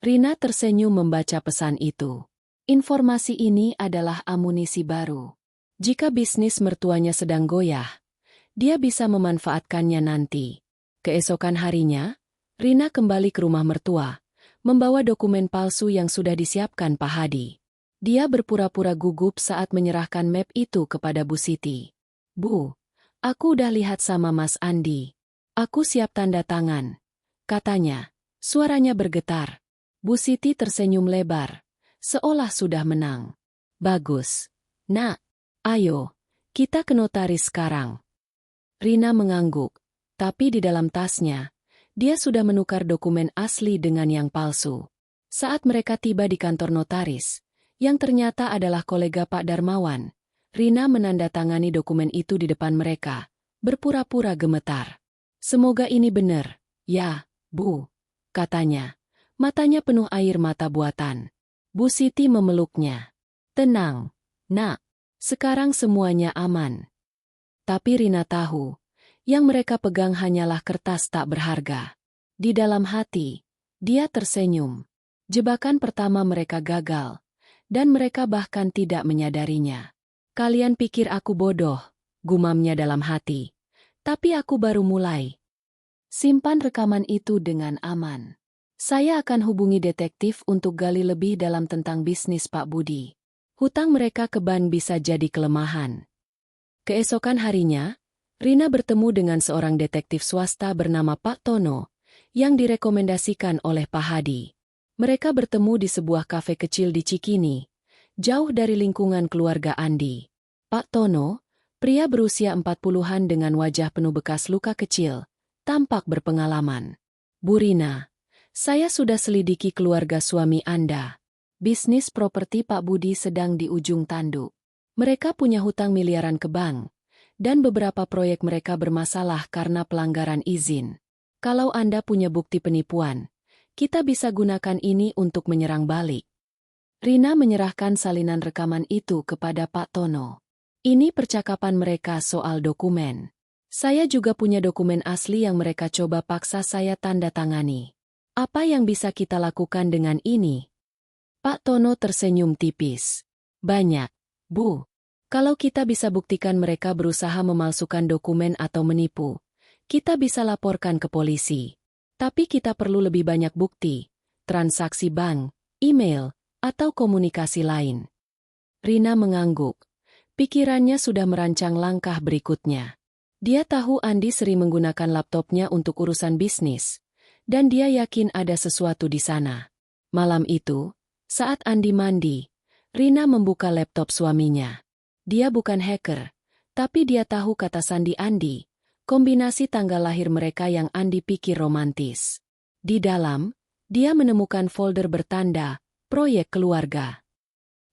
Rina tersenyum membaca pesan itu. Informasi ini adalah amunisi baru. Jika bisnis mertuanya sedang goyah, dia bisa memanfaatkannya nanti. Keesokan harinya, Rina kembali ke rumah mertua, membawa dokumen palsu yang sudah disiapkan Pak Hadi. Dia berpura-pura gugup saat menyerahkan map itu kepada Bu Siti. Bu, aku udah lihat sama Mas Andi. Aku siap tanda tangan, katanya. Suaranya bergetar. Bu Siti tersenyum lebar, seolah sudah menang. Bagus. Nak, ayo, kita ke notaris sekarang. Rina mengangguk, tapi di dalam tasnya, dia sudah menukar dokumen asli dengan yang palsu. Saat mereka tiba di kantor notaris, yang ternyata adalah kolega Pak Darmawan, Rina menandatangani dokumen itu di depan mereka, berpura-pura gemetar. Semoga ini benar, ya, Bu, katanya. Matanya penuh air mata buatan. Bu Siti memeluknya. Tenang, Nak, sekarang semuanya aman. Tapi Rina tahu, yang mereka pegang hanyalah kertas tak berharga. Di dalam hati, dia tersenyum. Jebakan pertama mereka gagal, dan mereka bahkan tidak menyadarinya. Kalian pikir aku bodoh, gumamnya dalam hati. Tapi aku baru mulai. Simpan rekaman itu dengan aman. Saya akan hubungi detektif untuk gali lebih dalam tentang bisnis Pak Budi. Hutang mereka ke bank bisa jadi kelemahan. Keesokan harinya, Rina bertemu dengan seorang detektif swasta bernama Pak Tono, yang direkomendasikan oleh Pak Hadi. Mereka bertemu di sebuah kafe kecil di Cikini, jauh dari lingkungan keluarga Andi. Pak Tono, pria berusia 40-an dengan wajah penuh bekas luka kecil, tampak berpengalaman. Bu Rina, saya sudah selidiki keluarga suami Anda. Bisnis properti Pak Budi sedang di ujung tanduk. Mereka punya hutang miliaran ke bank, dan beberapa proyek mereka bermasalah karena pelanggaran izin. Kalau Anda punya bukti penipuan, kita bisa gunakan ini untuk menyerang balik. Rina menyerahkan salinan rekaman itu kepada Pak Tono. Ini percakapan mereka soal dokumen. Saya juga punya dokumen asli yang mereka coba paksa saya tanda tangani. Apa yang bisa kita lakukan dengan ini? Pak Tono tersenyum tipis. Banyak, Bu. Kalau kita bisa buktikan mereka berusaha memalsukan dokumen atau menipu, kita bisa laporkan ke polisi. Tapi kita perlu lebih banyak bukti, transaksi bank, email, atau komunikasi lain. Rina mengangguk. Pikirannya sudah merancang langkah berikutnya. Dia tahu Andi sering menggunakan laptopnya untuk urusan bisnis, dan dia yakin ada sesuatu di sana. Malam itu, saat Andi mandi, Rina membuka laptop suaminya. Dia bukan hacker, tapi dia tahu kata sandi Andi, kombinasi tanggal lahir mereka yang Andi pikir romantis. Di dalam, dia menemukan folder bertanda, proyek keluarga.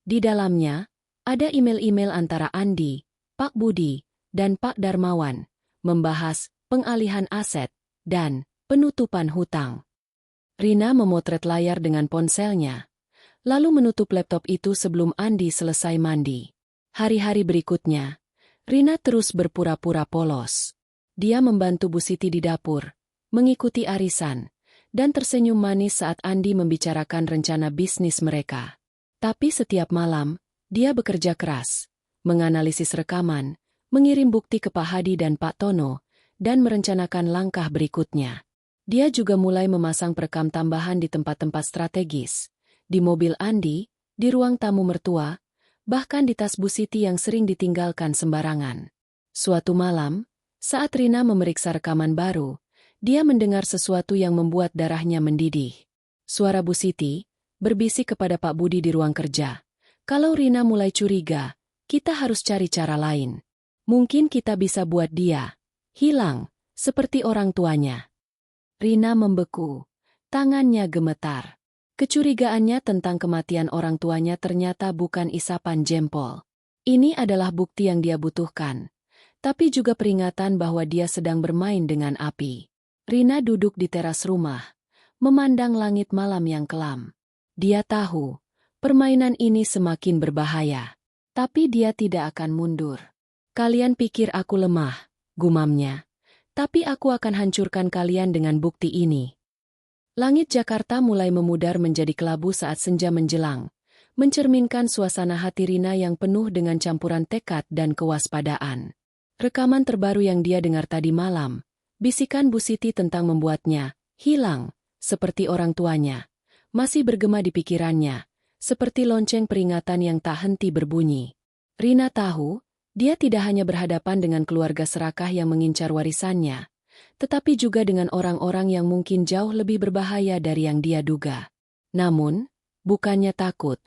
Di dalamnya, ada email-email antara Andi, Pak Budi, dan Pak Darmawan, membahas pengalihan aset dan penutupan hutang. Rina memotret layar dengan ponselnya, lalu menutup laptop itu sebelum Andi selesai mandi. Hari-hari berikutnya, Rina terus berpura-pura polos. Dia membantu Bu Siti di dapur, mengikuti arisan, dan tersenyum manis saat Andi membicarakan rencana bisnis mereka. Tapi setiap malam, dia bekerja keras, menganalisis rekaman, mengirim bukti ke Pak Hadi dan Pak Tono, dan merencanakan langkah berikutnya. Dia juga mulai memasang perekam tambahan di tempat-tempat strategis, di mobil Andi, di ruang tamu mertua, bahkan di tas Bu Siti yang sering ditinggalkan sembarangan. Suatu malam, saat Rina memeriksa rekaman baru, dia mendengar sesuatu yang membuat darahnya mendidih. Suara Bu Siti berbisik kepada Pak Budi di ruang kerja. Kalau Rina mulai curiga, kita harus cari cara lain. Mungkin kita bisa buat dia hilang, seperti orang tuanya. Rina membeku. Tangannya gemetar. Kecurigaannya tentang kematian orang tuanya ternyata bukan isapan jempol. Ini adalah bukti yang dia butuhkan, tapi juga peringatan bahwa dia sedang bermain dengan api. Rina duduk di teras rumah, memandang langit malam yang kelam. Dia tahu, permainan ini semakin berbahaya. Tapi dia tidak akan mundur. Kalian pikir aku lemah, gumamnya. Tapi aku akan hancurkan kalian dengan bukti ini. Langit Jakarta mulai memudar menjadi kelabu saat senja menjelang, mencerminkan suasana hati Rina yang penuh dengan campuran tekad dan kewaspadaan. Rekaman terbaru yang dia dengar tadi malam, bisikan Bu Siti tentang membuatnya hilang, seperti orang tuanya, masih bergema di pikirannya, seperti lonceng peringatan yang tak henti berbunyi. Rina tahu, dia tidak hanya berhadapan dengan keluarga serakah yang mengincar warisannya, tetapi juga dengan orang-orang yang mungkin jauh lebih berbahaya dari yang dia duga. Namun, bukannya takut,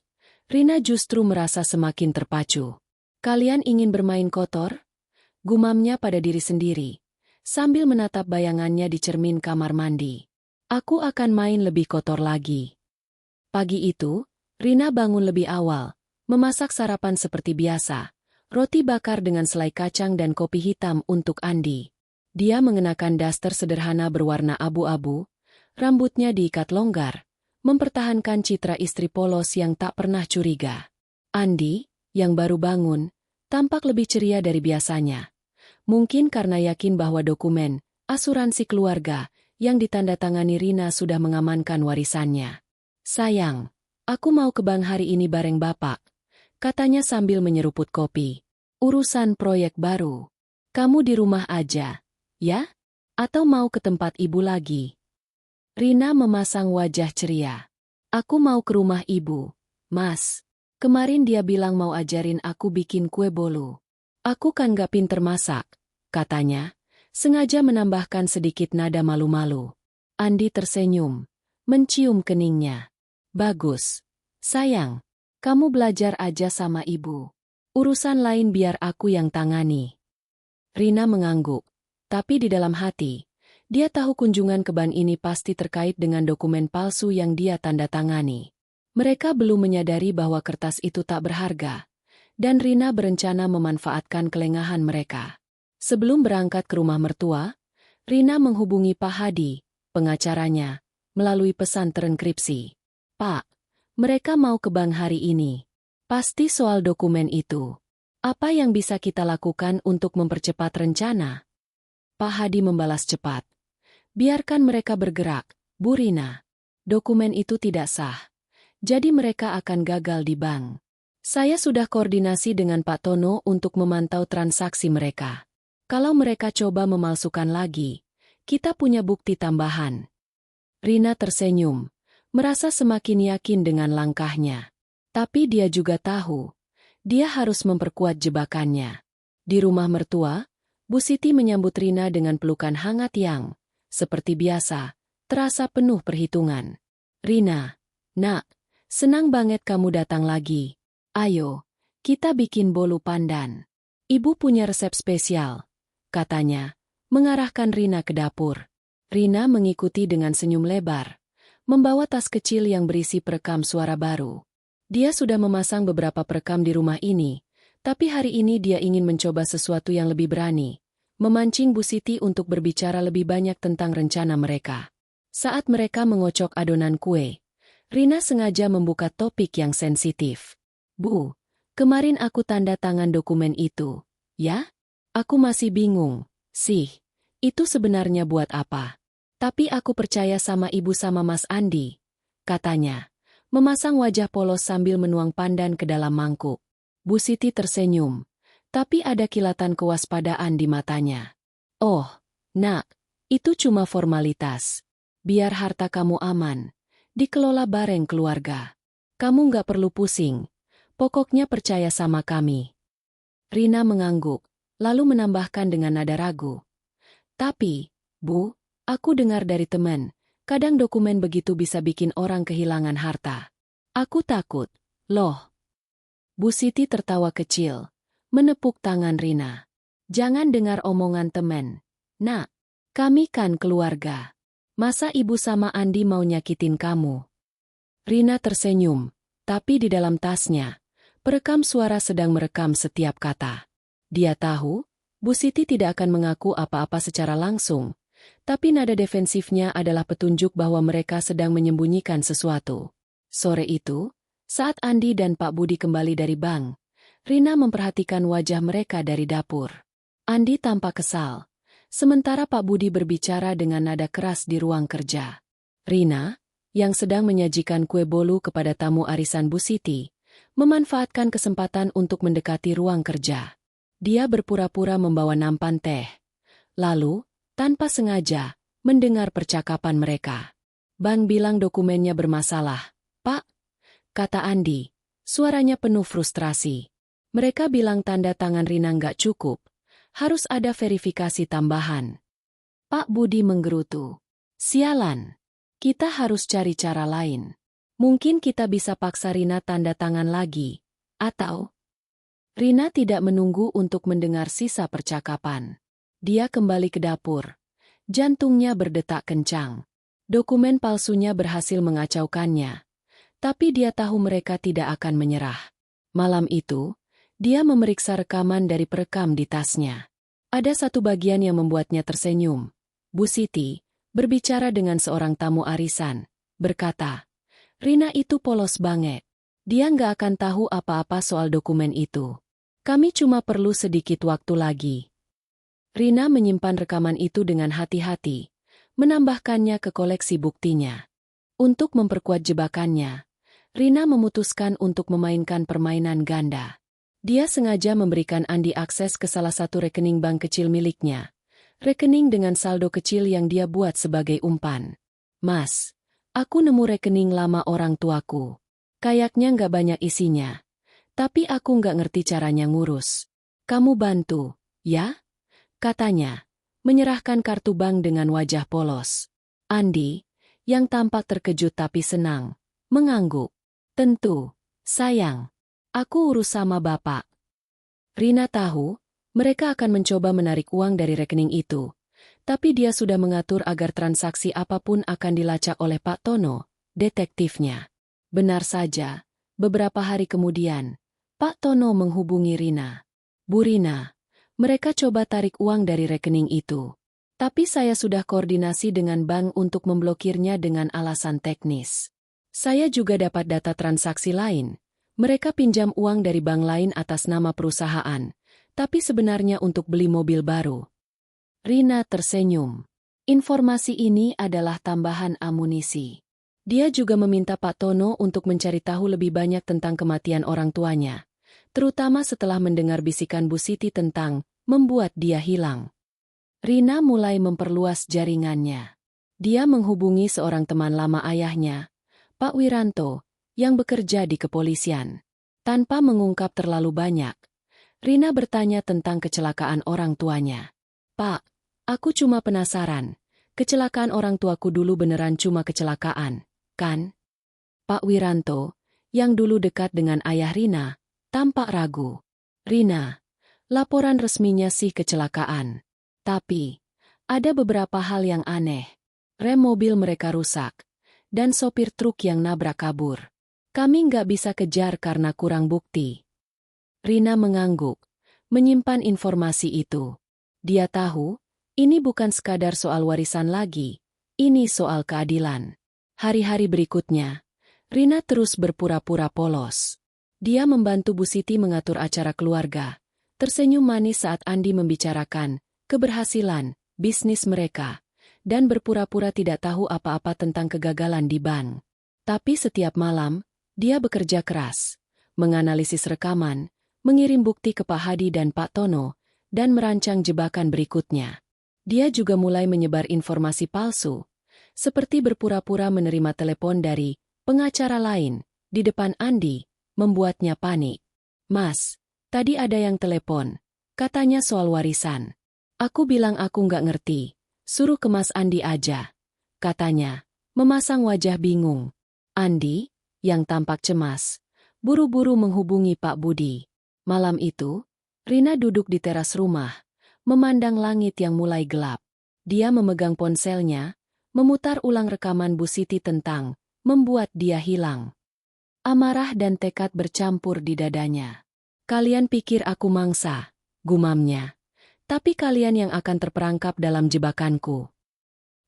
Rina justru merasa semakin terpacu. Kalian ingin bermain kotor? Gumamnya pada diri sendiri, sambil menatap bayangannya di cermin kamar mandi. Aku akan main lebih kotor lagi. Pagi itu, Rina bangun lebih awal, memasak sarapan seperti biasa, roti bakar dengan selai kacang dan kopi hitam untuk Andi. Dia mengenakan daster sederhana berwarna abu-abu, rambutnya diikat longgar, mempertahankan citra istri polos yang tak pernah curiga. Andi, yang baru bangun, tampak lebih ceria dari biasanya. Mungkin karena yakin bahwa dokumen asuransi keluarga yang ditandatangani Rina sudah mengamankan warisannya. Sayang, aku mau ke bank hari ini bareng Bapak, katanya sambil menyeruput kopi. Urusan proyek baru. Kamu di rumah aja. Ya? Atau mau ke tempat ibu lagi? Rina memasang wajah ceria. Aku mau ke rumah ibu, Mas. Kemarin dia bilang mau ajarin aku bikin kue bolu. Aku kan gak pinter masak, katanya, sengaja menambahkan sedikit nada malu-malu. Andi tersenyum, mencium keningnya. Bagus. Sayang, kamu belajar aja sama ibu. Urusan lain biar aku yang tangani. Rina mengangguk. Tapi di dalam hati, dia tahu kunjungan ke bank ini pasti terkait dengan dokumen palsu yang dia tanda tangani. Mereka belum menyadari bahwa kertas itu tak berharga, dan Rina berencana memanfaatkan kelengahan mereka. Sebelum berangkat ke rumah mertua, Rina menghubungi Pak Hadi, pengacaranya, melalui pesan terenkripsi. "Pak, mereka mau ke bank hari ini. Pasti soal dokumen itu. Apa yang bisa kita lakukan untuk mempercepat rencana?" Pak Hadi membalas cepat. "Biarkan mereka bergerak, Bu Rina. Dokumen itu tidak sah. Jadi mereka akan gagal di bank. Saya sudah koordinasi dengan Pak Tono untuk memantau transaksi mereka. Kalau mereka coba memalsukan lagi, kita punya bukti tambahan." Rina tersenyum, merasa semakin yakin dengan langkahnya. Tapi dia juga tahu, dia harus memperkuat jebakannya. Di rumah mertua, Bu Siti menyambut Rina dengan pelukan hangat yang, seperti biasa, terasa penuh perhitungan. "Rina, nak, senang banget kamu datang lagi. Ayo, kita bikin bolu pandan. Ibu punya resep spesial," katanya, mengarahkan Rina ke dapur. Rina mengikuti dengan senyum lebar, membawa tas kecil yang berisi perekam suara baru. Dia sudah memasang beberapa perekam di rumah ini, tapi hari ini dia ingin mencoba sesuatu yang lebih berani, memancing Bu Siti untuk berbicara lebih banyak tentang rencana mereka. Saat mereka mengocok adonan kue, Rina sengaja membuka topik yang sensitif. "Bu, kemarin aku tanda tangan dokumen itu, ya? Aku masih bingung, sih, itu sebenarnya buat apa? Tapi aku percaya sama ibu sama Mas Andi," katanya, memasang wajah polos sambil menuang pandan ke dalam mangkuk. Bu Siti tersenyum, tapi ada kilatan kewaspadaan di matanya. "Oh, nak, itu cuma formalitas. Biar harta kamu aman, dikelola bareng keluarga. Kamu nggak perlu pusing, pokoknya percaya sama kami." Rina mengangguk, lalu menambahkan dengan nada ragu. "Tapi, Bu, aku dengar dari teman, kadang dokumen begitu bisa bikin orang kehilangan harta. Aku takut." "Loh." Bu Siti tertawa kecil, menepuk tangan Rina. "Jangan dengar omongan teman. Nak, kami kan keluarga. Masa ibu sama Andi mau nyakitin kamu?" Rina tersenyum, tapi di dalam tasnya, perekam suara sedang merekam setiap kata. Dia tahu, Bu Siti tidak akan mengaku apa-apa secara langsung, tapi nada defensifnya adalah petunjuk bahwa mereka sedang menyembunyikan sesuatu. Sore itu, saat Andi dan Pak Budi kembali dari bank, Rina memperhatikan wajah mereka dari dapur. Andi tampak kesal, sementara Pak Budi berbicara dengan nada keras di ruang kerja. Rina, yang sedang menyajikan kue bolu kepada tamu arisan Bu Siti, memanfaatkan kesempatan untuk mendekati ruang kerja. Dia berpura-pura membawa nampan teh. Lalu, tanpa sengaja, mendengar percakapan mereka. "Bang bilang dokumennya bermasalah, Pak," kata Andi, suaranya penuh frustrasi. "Mereka bilang tanda tangan Rina nggak cukup, harus ada verifikasi tambahan." Pak Budi menggerutu. "Sialan, kita harus cari cara lain. Mungkin kita bisa paksa Rina tanda tangan lagi, atau..." Rina tidak menunggu untuk mendengar sisa percakapan. Dia kembali ke dapur. Jantungnya berdetak kencang. Dokumen palsunya berhasil mengacaukannya. Tapi dia tahu mereka tidak akan menyerah. Malam itu, dia memeriksa rekaman dari perekam di tasnya. Ada satu bagian yang membuatnya tersenyum. Bu Siti, berbicara dengan seorang tamu arisan, berkata, "Rina itu polos banget. Dia nggak akan tahu apa-apa soal dokumen itu. Kami cuma perlu sedikit waktu lagi." Rina menyimpan rekaman itu dengan hati-hati, menambahkannya ke koleksi buktinya. Untuk memperkuat jebakannya, Rina memutuskan untuk memainkan permainan ganda. Dia sengaja memberikan Andi akses ke salah satu rekening bank kecil miliknya. Rekening dengan saldo kecil yang dia buat sebagai umpan. "Mas, aku nemu rekening lama orang tuaku. Kayaknya nggak banyak isinya. Tapi aku nggak ngerti caranya ngurus. Kamu bantu, ya?" katanya, menyerahkan kartu bank dengan wajah polos. Andi, yang tampak terkejut tapi senang, mengangguk. "Tentu, sayang. Aku urus sama bapak." Rina tahu, mereka akan mencoba menarik uang dari rekening itu, tapi dia sudah mengatur agar transaksi apapun akan dilacak oleh Pak Tono, detektifnya. Benar saja, beberapa hari kemudian, Pak Tono menghubungi Rina. Bu Rina, mereka coba tarik uang dari rekening itu. Tapi saya sudah koordinasi dengan bank untuk memblokirnya dengan alasan teknis. Saya juga dapat data transaksi lain. Mereka pinjam uang dari bank lain atas nama perusahaan, tapi sebenarnya untuk beli mobil baru. Rina tersenyum. Informasi ini adalah tambahan amunisi. Dia juga meminta Pak Tono untuk mencari tahu lebih banyak tentang kematian orang tuanya, terutama setelah mendengar bisikan Bu Siti tentang membuat dia hilang. Rina mulai memperluas jaringannya. Dia menghubungi seorang teman lama ayahnya, Pak Wiranto, yang bekerja di kepolisian. Tanpa mengungkap terlalu banyak, Rina bertanya tentang kecelakaan orang tuanya. Pak, aku cuma penasaran, kecelakaan orang tuaku dulu beneran cuma kecelakaan, kan? Pak Wiranto, yang dulu dekat dengan ayah Rina, tampak ragu. Rina, laporan resminya sih kecelakaan. Tapi, ada beberapa hal yang aneh. Rem mobil mereka rusak, dan sopir truk yang nabrak kabur. Kami nggak bisa kejar karena kurang bukti. Rina mengangguk, menyimpan informasi itu. Dia tahu, ini bukan sekadar soal warisan lagi, ini soal keadilan. Hari-hari berikutnya, Rina terus berpura-pura polos. Dia membantu Bu Siti mengatur acara keluarga, tersenyum manis saat Andi membicarakan keberhasilan bisnis mereka, dan berpura-pura tidak tahu apa-apa tentang kegagalan di bank. Tapi setiap malam, dia bekerja keras, menganalisis rekaman, mengirim bukti ke Pak Hadi dan Pak Tono, dan merancang jebakan berikutnya. Dia juga mulai menyebar informasi palsu, seperti berpura-pura menerima telepon dari pengacara lain di depan Andi, membuatnya panik. Mas, tadi ada yang telepon, katanya soal warisan. Aku bilang aku nggak ngerti, suruh ke Mas Andi aja, katanya, memasang wajah bingung. Andi, yang tampak cemas, buru-buru menghubungi Pak Budi. Malam itu, Rina duduk di teras rumah, memandang langit yang mulai gelap. Dia memegang ponselnya, memutar ulang rekaman Bu Siti tentang membuat dia hilang. Amarah dan tekad bercampur di dadanya. Kalian pikir aku mangsa, gumamnya. Tapi kalian yang akan terperangkap dalam jebakanku.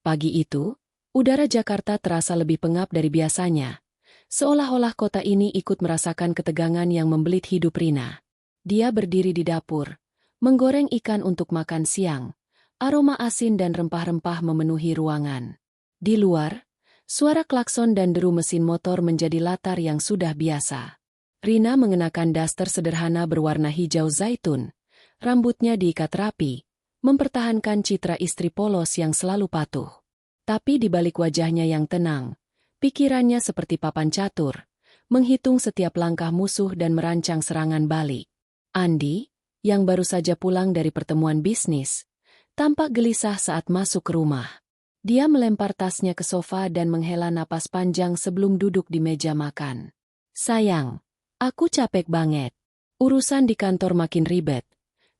Pagi itu, udara Jakarta terasa lebih pengap dari biasanya. Seolah-olah kota ini ikut merasakan ketegangan yang membelit hidup Rina. Dia berdiri di dapur, menggoreng ikan untuk makan siang. Aroma asin dan rempah-rempah memenuhi ruangan. Di luar, suara klakson dan deru mesin motor menjadi latar yang sudah biasa. Rina mengenakan daster sederhana berwarna hijau zaitun. Rambutnya diikat rapi, mempertahankan citra istri polos yang selalu patuh. Tapi di balik wajahnya yang tenang, pikirannya seperti papan catur, menghitung setiap langkah musuh dan merancang serangan balik. Andi, yang baru saja pulang dari pertemuan bisnis, tampak gelisah saat masuk ke rumah. Dia melempar tasnya ke sofa dan menghela napas panjang sebelum duduk di meja makan. Sayang, aku capek banget. Urusan di kantor makin ribet,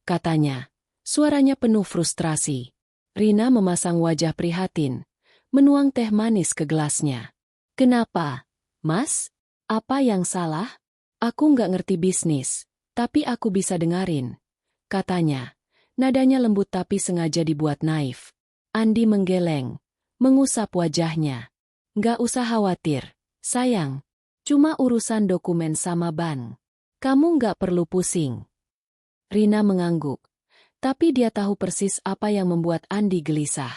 katanya. Suaranya penuh frustrasi. Rina memasang wajah prihatin, menuang teh manis ke gelasnya. Kenapa, Mas? Apa yang salah? Aku nggak ngerti bisnis, tapi aku bisa dengarin, katanya. Nadanya lembut tapi sengaja dibuat naif. Andi menggeleng, mengusap wajahnya. Nggak usah khawatir, sayang. Cuma urusan dokumen sama bank. Kamu nggak perlu pusing. Rina mengangguk, tapi dia tahu persis apa yang membuat Andi gelisah.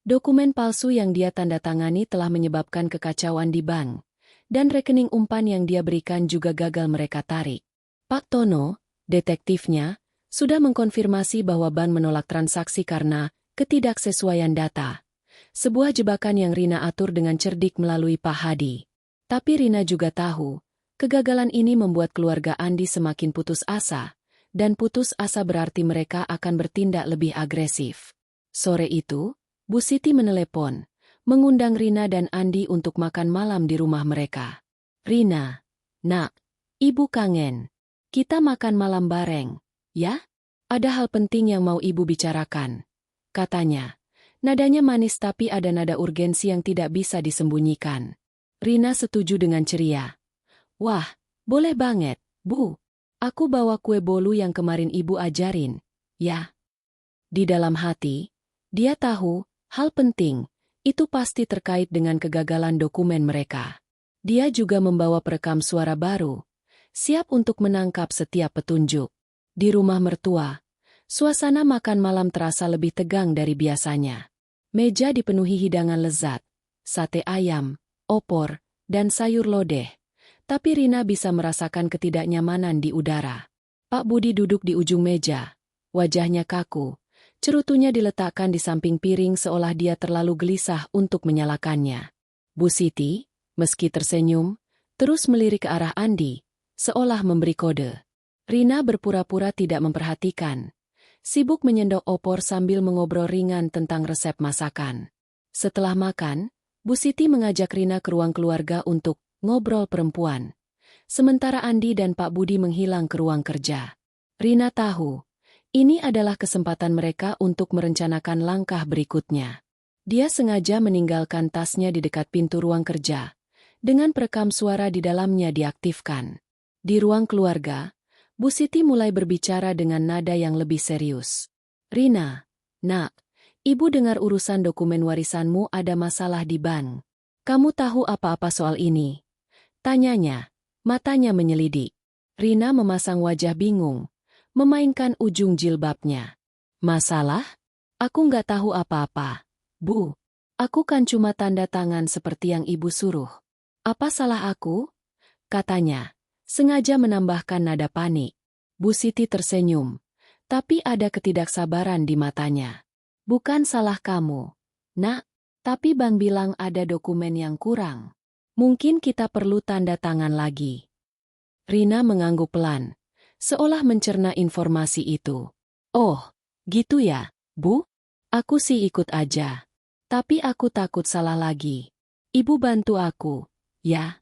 Dokumen palsu yang dia tanda tangani telah menyebabkan kekacauan di bank, dan rekening umpan yang dia berikan juga gagal mereka tarik. Pak Tono, detektifnya, sudah mengkonfirmasi bahwa bank menolak transaksi karena ketidaksesuaian data. Sebuah jebakan yang Rina atur dengan cerdik melalui Pak Hadi. Tapi Rina juga tahu, kegagalan ini membuat keluarga Andi semakin putus asa. Dan putus asa berarti mereka akan bertindak lebih agresif. Sore itu, Bu Siti menelepon, mengundang Rina dan Andi untuk makan malam di rumah mereka. Rina, nak, ibu kangen. Kita makan malam bareng, ya? Ada hal penting yang mau ibu bicarakan, katanya. Nadanya manis tapi ada nada urgensi yang tidak bisa disembunyikan. Rina setuju dengan ceria. Wah, boleh banget, Bu. Aku bawa kue bolu yang kemarin ibu ajarin, ya. Di dalam hati, dia tahu, hal penting, itu pasti terkait dengan kegagalan dokumen mereka. Dia juga membawa perekam suara baru, siap untuk menangkap setiap petunjuk. Di rumah mertua, suasana makan malam terasa lebih tegang dari biasanya. Meja dipenuhi hidangan lezat, sate ayam, opor, dan sayur lodeh. Tapi Rina bisa merasakan ketidaknyamanan di udara. Pak Budi duduk di ujung meja, wajahnya kaku. Cerutunya diletakkan di samping piring seolah dia terlalu gelisah untuk menyalakannya. Bu Siti, meski tersenyum, terus melirik ke arah Andi, seolah memberi kode. Rina berpura-pura tidak memperhatikan. Sibuk menyendok opor sambil mengobrol ringan tentang resep masakan. Setelah makan, Bu Siti mengajak Rina ke ruang keluarga untuk ngobrol perempuan. Sementara Andi dan Pak Budi menghilang ke ruang kerja. Rina tahu, ini adalah kesempatan mereka untuk merencanakan langkah berikutnya. Dia sengaja meninggalkan tasnya di dekat pintu ruang kerja, dengan perekam suara di dalamnya diaktifkan. Di ruang keluarga, Bu Siti mulai berbicara dengan nada yang lebih serius. Rina, nak, ibu dengar urusan dokumen warisanmu ada masalah di bank. Kamu tahu apa-apa soal ini? Tanyanya, matanya menyelidik. Rina memasang wajah bingung, memainkan ujung jilbabnya. Masalah? Aku nggak tahu apa-apa. Bu, aku kan cuma tanda tangan seperti yang ibu suruh. Apa salah aku? Katanya, sengaja menambahkan nada panik. Bu Siti tersenyum, tapi ada ketidaksabaran di matanya. Bukan salah kamu, nak, tapi Bang bilang ada dokumen yang kurang. Mungkin kita perlu tanda tangan lagi. Rina mengangguk pelan, seolah mencerna informasi itu. Oh, gitu ya, Bu? Aku sih ikut aja. Tapi aku takut salah lagi. Ibu bantu aku, ya?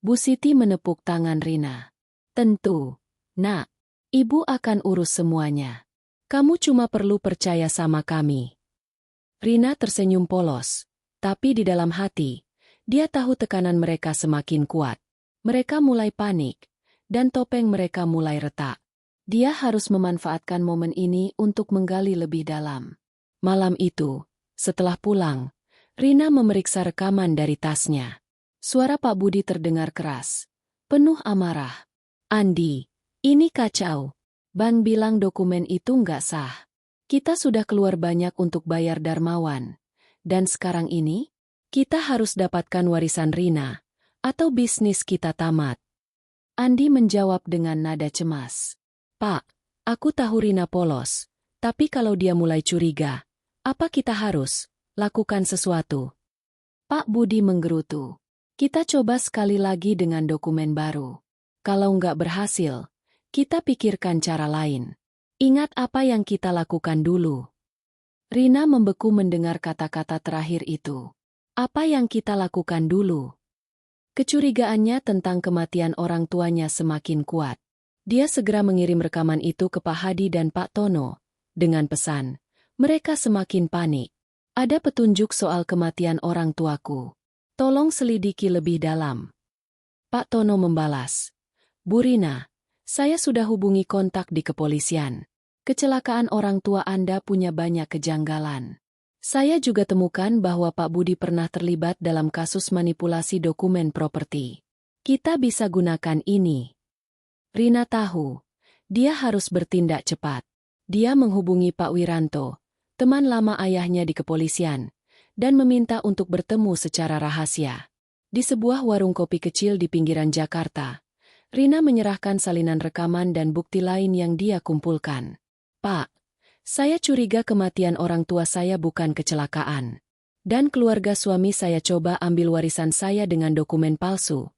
Bu Siti menepuk tangan Rina. Tentu, nak. Ibu akan urus semuanya. Kamu cuma perlu percaya sama kami. Rina tersenyum polos, tapi di dalam hati, dia tahu tekanan mereka semakin kuat. Mereka mulai panik, dan topeng mereka mulai retak. Dia harus memanfaatkan momen ini untuk menggali lebih dalam. Malam itu, setelah pulang, Rina memeriksa rekaman dari tasnya. Suara Pak Budi terdengar keras, penuh amarah. Andi, ini kacau. Bang bilang dokumen itu nggak sah. Kita sudah keluar banyak untuk bayar Darmawan. Dan sekarang ini, kita harus dapatkan warisan Rina, atau bisnis kita tamat. Andi menjawab dengan nada cemas. Pak, aku tahu Rina polos, tapi kalau dia mulai curiga, apa kita harus lakukan sesuatu? Pak Budi menggerutu. Kita coba sekali lagi dengan dokumen baru. Kalau nggak berhasil, kita pikirkan cara lain. Ingat apa yang kita lakukan dulu. Rina membeku mendengar kata-kata terakhir itu. Apa yang kita lakukan dulu? Kecurigaannya tentang kematian orang tuanya semakin kuat. Dia segera mengirim rekaman itu ke Pak Hadi dan Pak Tono. Dengan pesan, mereka semakin panik. Ada petunjuk soal kematian orang tuaku. Tolong selidiki lebih dalam. Pak Tono membalas. Bu Rina, saya sudah hubungi kontak di kepolisian. Kecelakaan orang tua Anda punya banyak kejanggalan. Saya juga temukan bahwa Pak Budi pernah terlibat dalam kasus manipulasi dokumen properti. Kita bisa gunakan ini. Rina tahu, dia harus bertindak cepat. Dia menghubungi Pak Wiranto, teman lama ayahnya di kepolisian, dan meminta untuk bertemu secara rahasia. Di sebuah warung kopi kecil di pinggiran Jakarta, Rina menyerahkan salinan rekaman dan bukti lain yang dia kumpulkan. Pak, saya curiga kematian orang tua saya bukan kecelakaan. Dan keluarga suami saya coba ambil warisan saya dengan dokumen palsu.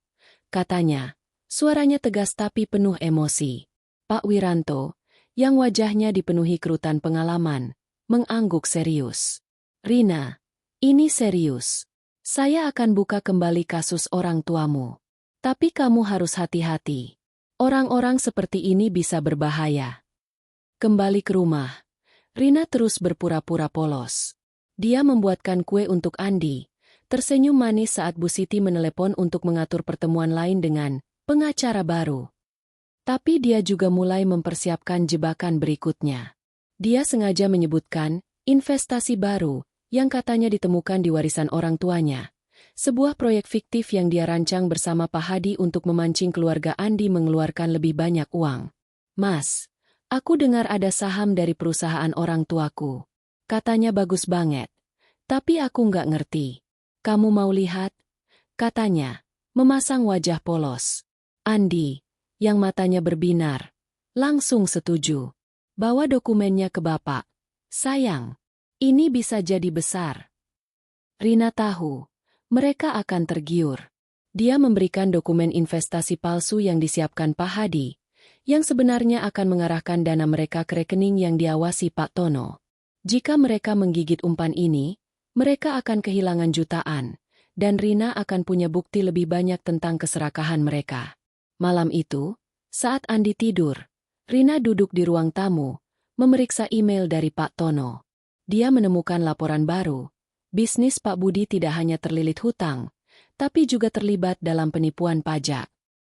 Katanya, suaranya tegas tapi penuh emosi. Pak Wiranto, yang wajahnya dipenuhi kerutan pengalaman, mengangguk serius. Rina, ini serius. Saya akan buka kembali kasus orang tuamu. Tapi kamu harus hati-hati. Orang-orang seperti ini bisa berbahaya. Kembali ke rumah. Rina terus berpura-pura polos. Dia membuatkan kue untuk Andi, tersenyum manis saat Bu Siti menelepon untuk mengatur pertemuan lain dengan pengacara baru. Tapi dia juga mulai mempersiapkan jebakan berikutnya. Dia sengaja menyebutkan investasi baru yang katanya ditemukan di warisan orang tuanya. Sebuah proyek fiktif yang dia rancang bersama Pak Hadi untuk memancing keluarga Andi mengeluarkan lebih banyak uang. Mas, aku dengar ada saham dari perusahaan orang tuaku. Katanya bagus banget. Tapi aku nggak ngerti. Kamu mau lihat? Katanya, memasang wajah polos. Andi, yang matanya berbinar, langsung setuju. Bawa dokumennya ke bapak. Sayang, ini bisa jadi besar. Rina tahu, mereka akan tergiur. Dia memberikan dokumen investasi palsu yang disiapkan Pak Hadi, yang sebenarnya akan mengarahkan dana mereka ke rekening yang diawasi Pak Tono. Jika mereka menggigit umpan ini, mereka akan kehilangan jutaan, dan Rina akan punya bukti lebih banyak tentang keserakahan mereka. Malam itu, saat Andi tidur, Rina duduk di ruang tamu, memeriksa email dari Pak Tono. Dia menemukan laporan baru. Bisnis Pak Budi tidak hanya terlilit hutang, tapi juga terlibat dalam penipuan pajak.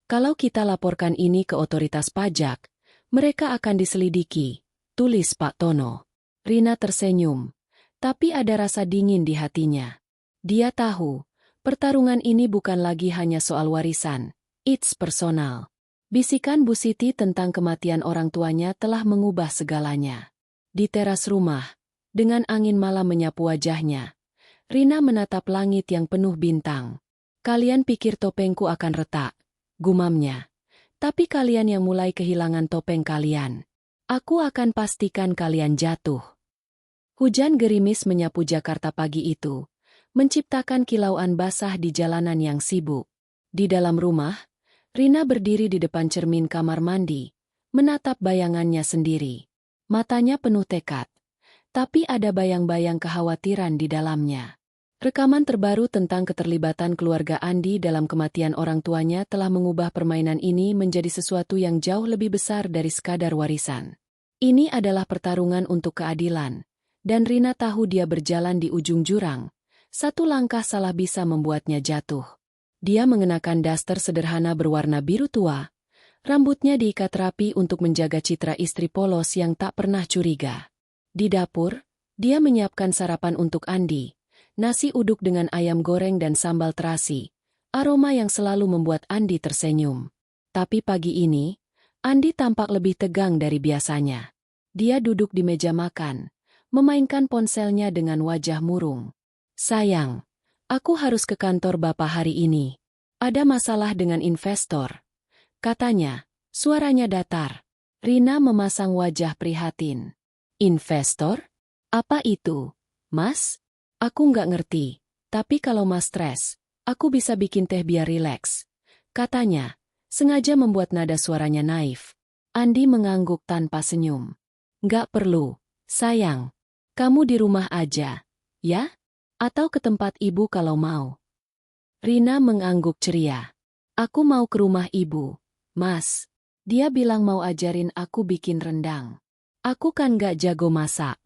Kalau kita laporkan ini ke otoritas pajak, mereka akan diselidiki, tulis Pak Tono. Rina tersenyum, tapi ada rasa dingin di hatinya. Dia tahu, pertarungan ini bukan lagi hanya soal warisan, it's personal. Bisikan Bu Siti tentang kematian orang tuanya telah mengubah segalanya. Di teras rumah, dengan angin malam menyapu wajahnya, Rina menatap langit yang penuh bintang. Kalian pikir topengku akan retak, gumamnya. Tapi kalian yang mulai kehilangan topeng kalian. Aku akan pastikan kalian jatuh. Hujan gerimis menyapu Jakarta pagi itu, menciptakan kilauan basah di jalanan yang sibuk. Di dalam rumah, Rina berdiri di depan cermin kamar mandi, menatap bayangannya sendiri. Matanya penuh tekad, tapi ada bayang-bayang kekhawatiran di dalamnya. Rekaman terbaru tentang keterlibatan keluarga Andi dalam kematian orang tuanya telah mengubah permainan ini menjadi sesuatu yang jauh lebih besar dari sekadar warisan. Ini adalah pertarungan untuk keadilan, dan Rina tahu dia berjalan di ujung jurang. Satu langkah salah bisa membuatnya jatuh. Dia mengenakan daster sederhana berwarna biru tua. Rambutnya diikat rapi untuk menjaga citra istri polos yang tak pernah curiga. Di dapur, dia menyiapkan sarapan untuk Andi. Nasi uduk dengan ayam goreng dan sambal terasi. Aroma yang selalu membuat Andi tersenyum. Tapi pagi ini, Andi tampak lebih tegang dari biasanya. Dia duduk di meja makan, memainkan ponselnya dengan wajah murung. Sayang, aku harus ke kantor Bapak hari ini. Ada masalah dengan investor. Katanya, suaranya datar. Rina memasang wajah prihatin. Investor? Apa itu, Mas? Aku nggak ngerti. Tapi kalau Mas stres, aku bisa bikin teh biar rileks. Katanya, sengaja membuat nada suaranya naif. Andi mengangguk tanpa senyum. Nggak perlu, sayang. Kamu di rumah aja, ya? Atau ke tempat ibu kalau mau. Rina mengangguk ceria. Aku mau ke rumah ibu, Mas. Dia bilang mau ajarin aku bikin rendang. Aku kan gak jago masak.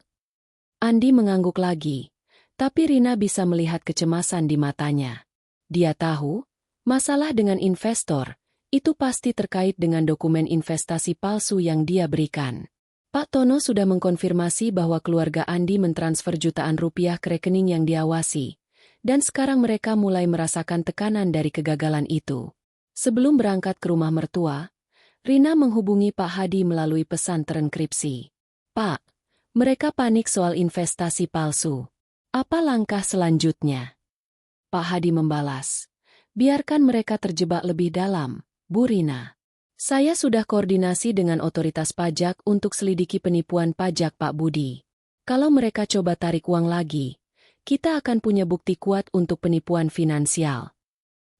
Andi mengangguk lagi, tapi Rina bisa melihat kecemasan di matanya. Dia tahu, masalah dengan investor, itu pasti terkait dengan dokumen investasi palsu yang dia berikan. Pak Tono sudah mengkonfirmasi bahwa keluarga Andi mentransfer jutaan rupiah ke rekening yang diawasi, dan sekarang mereka mulai merasakan tekanan dari kegagalan itu. Sebelum berangkat ke rumah mertua, Rina menghubungi Pak Hadi melalui pesan terenkripsi. Pak, mereka panik soal investasi palsu. Apa langkah selanjutnya? Pak Hadi membalas, biarkan mereka terjebak lebih dalam, Bu Rina. Saya sudah koordinasi dengan otoritas pajak untuk selidiki penipuan pajak Pak Budi. Kalau mereka coba tarik uang lagi, kita akan punya bukti kuat untuk penipuan finansial.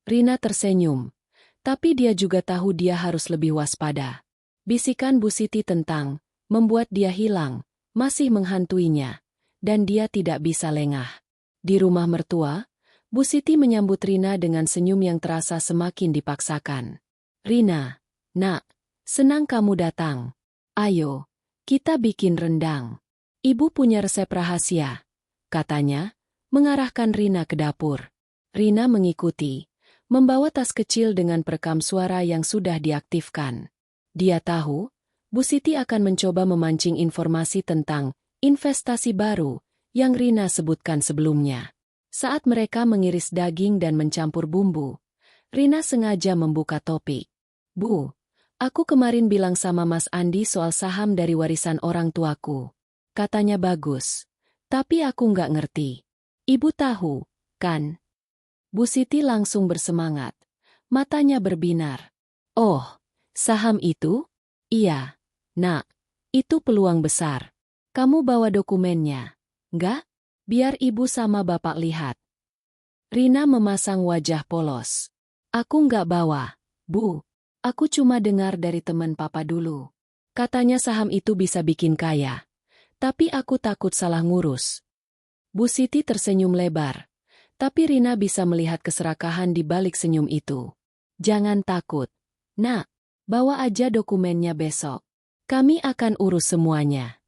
Rina tersenyum, tapi dia juga tahu dia harus lebih waspada. Bisikan Bu Siti tentang membuat dia hilang masih menghantuinya, dan dia tidak bisa lengah. Di rumah mertua, Bu Siti menyambut Rina dengan senyum yang terasa semakin dipaksakan. Rina, nak, senang kamu datang. Ayo, kita bikin rendang. Ibu punya resep rahasia, katanya, mengarahkan Rina ke dapur. Rina mengikuti, membawa tas kecil dengan perekam suara yang sudah diaktifkan. Dia tahu, Bu Siti akan mencoba memancing informasi tentang investasi baru yang Rina sebutkan sebelumnya. Saat mereka mengiris daging dan mencampur bumbu, Rina sengaja membuka topik. Bu, aku kemarin bilang sama Mas Andi soal saham dari warisan orang tuaku. Katanya bagus, tapi aku nggak ngerti. Ibu tahu, kan? Bu Siti langsung bersemangat. Matanya berbinar. Oh, saham itu? Iya. Nak, itu peluang besar. Kamu bawa dokumennya. Nggak? Biar ibu sama bapak lihat. Rina memasang wajah polos. Aku nggak bawa, Bu. Aku cuma dengar dari teman papa dulu. Katanya saham itu bisa bikin kaya. Tapi aku takut salah ngurus. Bu Siti tersenyum lebar. Tapi Rina bisa melihat keserakahan di balik senyum itu. Jangan takut. Nak, bawa aja dokumennya besok. Kami akan urus semuanya.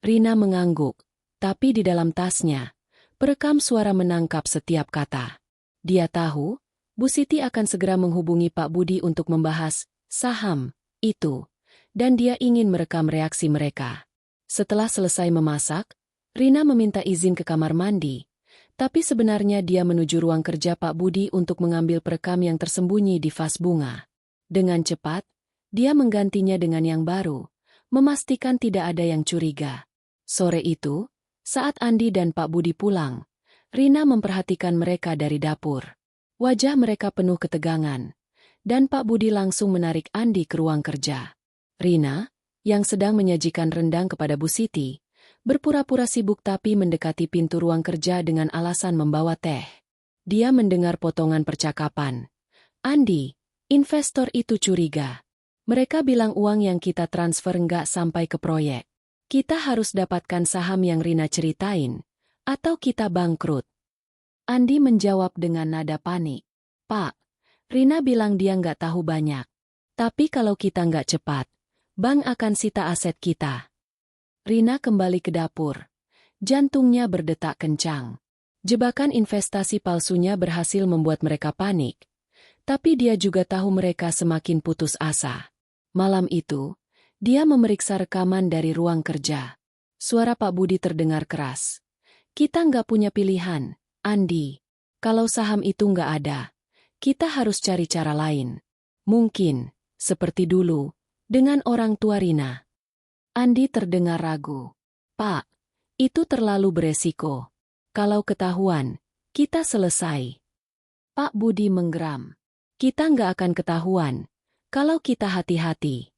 Rina mengangguk, tapi di dalam tasnya, perekam suara menangkap setiap kata. Dia tahu, Bu Siti akan segera menghubungi Pak Budi untuk membahas saham itu, dan dia ingin merekam reaksi mereka. Setelah selesai memasak, Rina meminta izin ke kamar mandi, tapi sebenarnya dia menuju ruang kerja Pak Budi untuk mengambil perekam yang tersembunyi di vas bunga. Dengan cepat, dia menggantinya dengan yang baru, memastikan tidak ada yang curiga. Sore itu, saat Andi dan Pak Budi pulang, Rina memperhatikan mereka dari dapur. Wajah mereka penuh ketegangan, dan Pak Budi langsung menarik Andi ke ruang kerja. Rina, yang sedang menyajikan rendang kepada Bu Siti, berpura-pura sibuk tapi mendekati pintu ruang kerja dengan alasan membawa teh. Dia mendengar potongan percakapan. Andi, investor itu curiga. Mereka bilang uang yang kita transfer nggak sampai ke proyek. Kita harus dapatkan saham yang Rina ceritain, atau kita bangkrut. Andi menjawab dengan nada panik. Pak, Rina bilang dia nggak tahu banyak. Tapi kalau kita nggak cepat, bank akan sita aset kita. Rina kembali ke dapur. Jantungnya berdetak kencang. Jebakan investasi palsunya berhasil membuat mereka panik. Tapi dia juga tahu mereka semakin putus asa. Malam itu, dia memeriksa rekaman dari ruang kerja. Suara Pak Budi terdengar keras. Kita nggak punya pilihan, Andi. Kalau saham itu nggak ada, kita harus cari cara lain. Mungkin, seperti dulu, dengan orang tua Rina. Andi terdengar ragu. Pak, itu terlalu beresiko. Kalau ketahuan, kita selesai. Pak Budi menggeram. Kita nggak akan ketahuan, kalau kita hati-hati.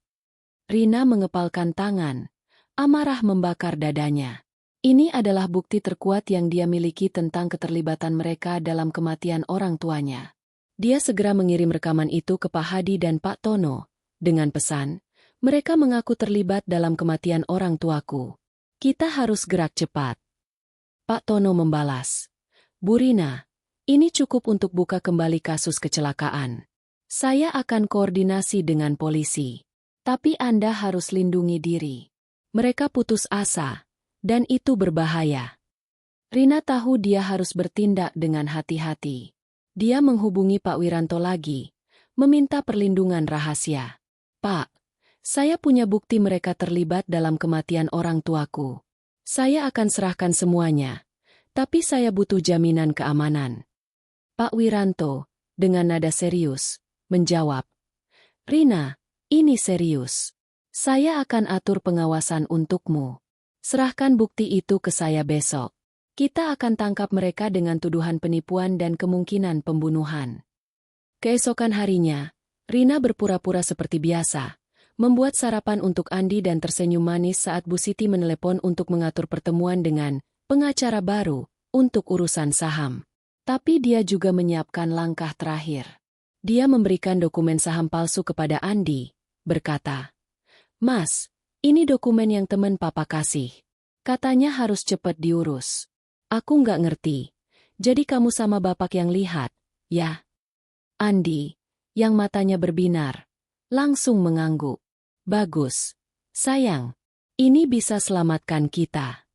Rina mengepalkan tangan, amarah membakar dadanya. Ini adalah bukti terkuat yang dia miliki tentang keterlibatan mereka dalam kematian orang tuanya. Dia segera mengirim rekaman itu ke Pak Hadi dan Pak Tono, dengan pesan, mereka mengaku terlibat dalam kematian orang tuaku. Kita harus gerak cepat. Pak Tono membalas, Bu Rina, ini cukup untuk buka kembali kasus kecelakaan. Saya akan koordinasi dengan polisi. Tapi Anda harus lindungi diri. Mereka putus asa, dan itu berbahaya. Rina tahu dia harus bertindak dengan hati-hati. Dia menghubungi Pak Wiranto lagi, meminta perlindungan rahasia. Pak, saya punya bukti mereka terlibat dalam kematian orang tuaku. Saya akan serahkan semuanya, tapi saya butuh jaminan keamanan. Pak Wiranto, dengan nada serius, menjawab, Rina, ini serius. Saya akan atur pengawasan untukmu. Serahkan bukti itu ke saya besok. Kita akan tangkap mereka dengan tuduhan penipuan dan kemungkinan pembunuhan. Keesokan harinya, Rina berpura-pura seperti biasa, membuat sarapan untuk Andi dan tersenyum manis saat Bu Siti menelepon untuk mengatur pertemuan dengan pengacara baru untuk urusan saham. Tapi dia juga menyiapkan langkah terakhir. Dia memberikan dokumen saham palsu kepada Andi, berkata, Mas, ini dokumen yang teman papa kasih. Katanya harus cepat diurus. Aku nggak ngerti. Jadi kamu sama bapak yang lihat, ya? Andi, yang matanya berbinar, langsung mengangguk. Bagus. Sayang, ini bisa selamatkan kita.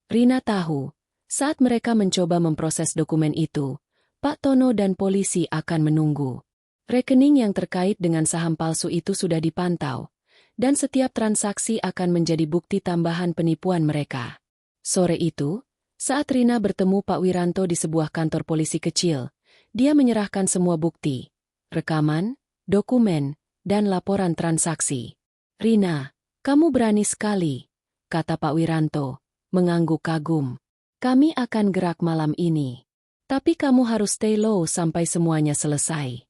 Rina tahu, saat mereka mencoba memproses dokumen itu, Pak Tono dan polisi akan menunggu. Rekening yang terkait dengan saham palsu itu sudah dipantau, dan setiap transaksi akan menjadi bukti tambahan penipuan mereka. Sore itu, saat Rina bertemu Pak Wiranto di sebuah kantor polisi kecil, dia menyerahkan semua bukti, rekaman, dokumen, dan laporan transaksi. "Rina, kamu berani sekali," kata Pak Wiranto, mengangguk kagum. "Kami akan gerak malam ini. Tapi kamu harus stay low sampai semuanya selesai."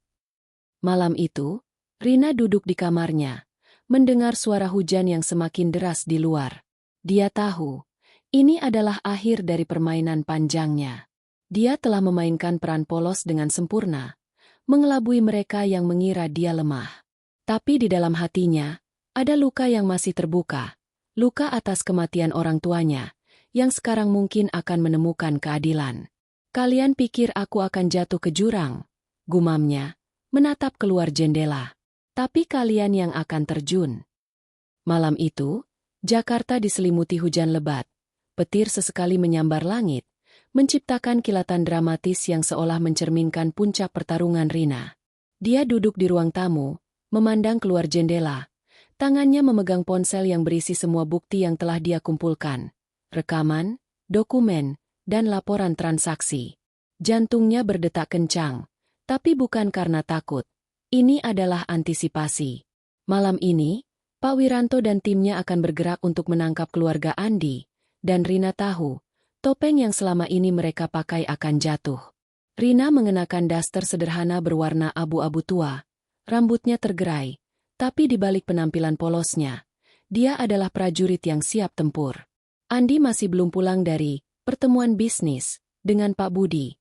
Malam itu, Rina duduk di kamarnya, mendengar suara hujan yang semakin deras di luar. Dia tahu, ini adalah akhir dari permainan panjangnya. Dia telah memainkan peran polos dengan sempurna, mengelabui mereka yang mengira dia lemah. Tapi di dalam hatinya, ada luka yang masih terbuka, luka atas kematian orang tuanya, yang sekarang mungkin akan menemukan keadilan. "Kalian pikir aku akan jatuh ke jurang?" gumamnya, menatap keluar jendela. "Tapi kalian yang akan terjun." Malam itu, Jakarta diselimuti hujan lebat. Petir sesekali menyambar langit, menciptakan kilatan dramatis yang seolah mencerminkan puncak pertarungan Rina. Dia duduk di ruang tamu, memandang keluar jendela. Tangannya memegang ponsel yang berisi semua bukti yang telah dia kumpulkan. Rekaman, dokumen, dan laporan transaksi. Jantungnya berdetak kencang. Tapi bukan karena takut. Ini adalah antisipasi. Malam ini, Pak Wiranto dan timnya akan bergerak untuk menangkap keluarga Andi, dan Rina tahu, topeng yang selama ini mereka pakai akan jatuh. Rina mengenakan daster sederhana berwarna abu-abu tua. Rambutnya tergerai, tapi di balik penampilan polosnya, dia adalah prajurit yang siap tempur. Andi masih belum pulang dari pertemuan bisnis dengan Pak Budi.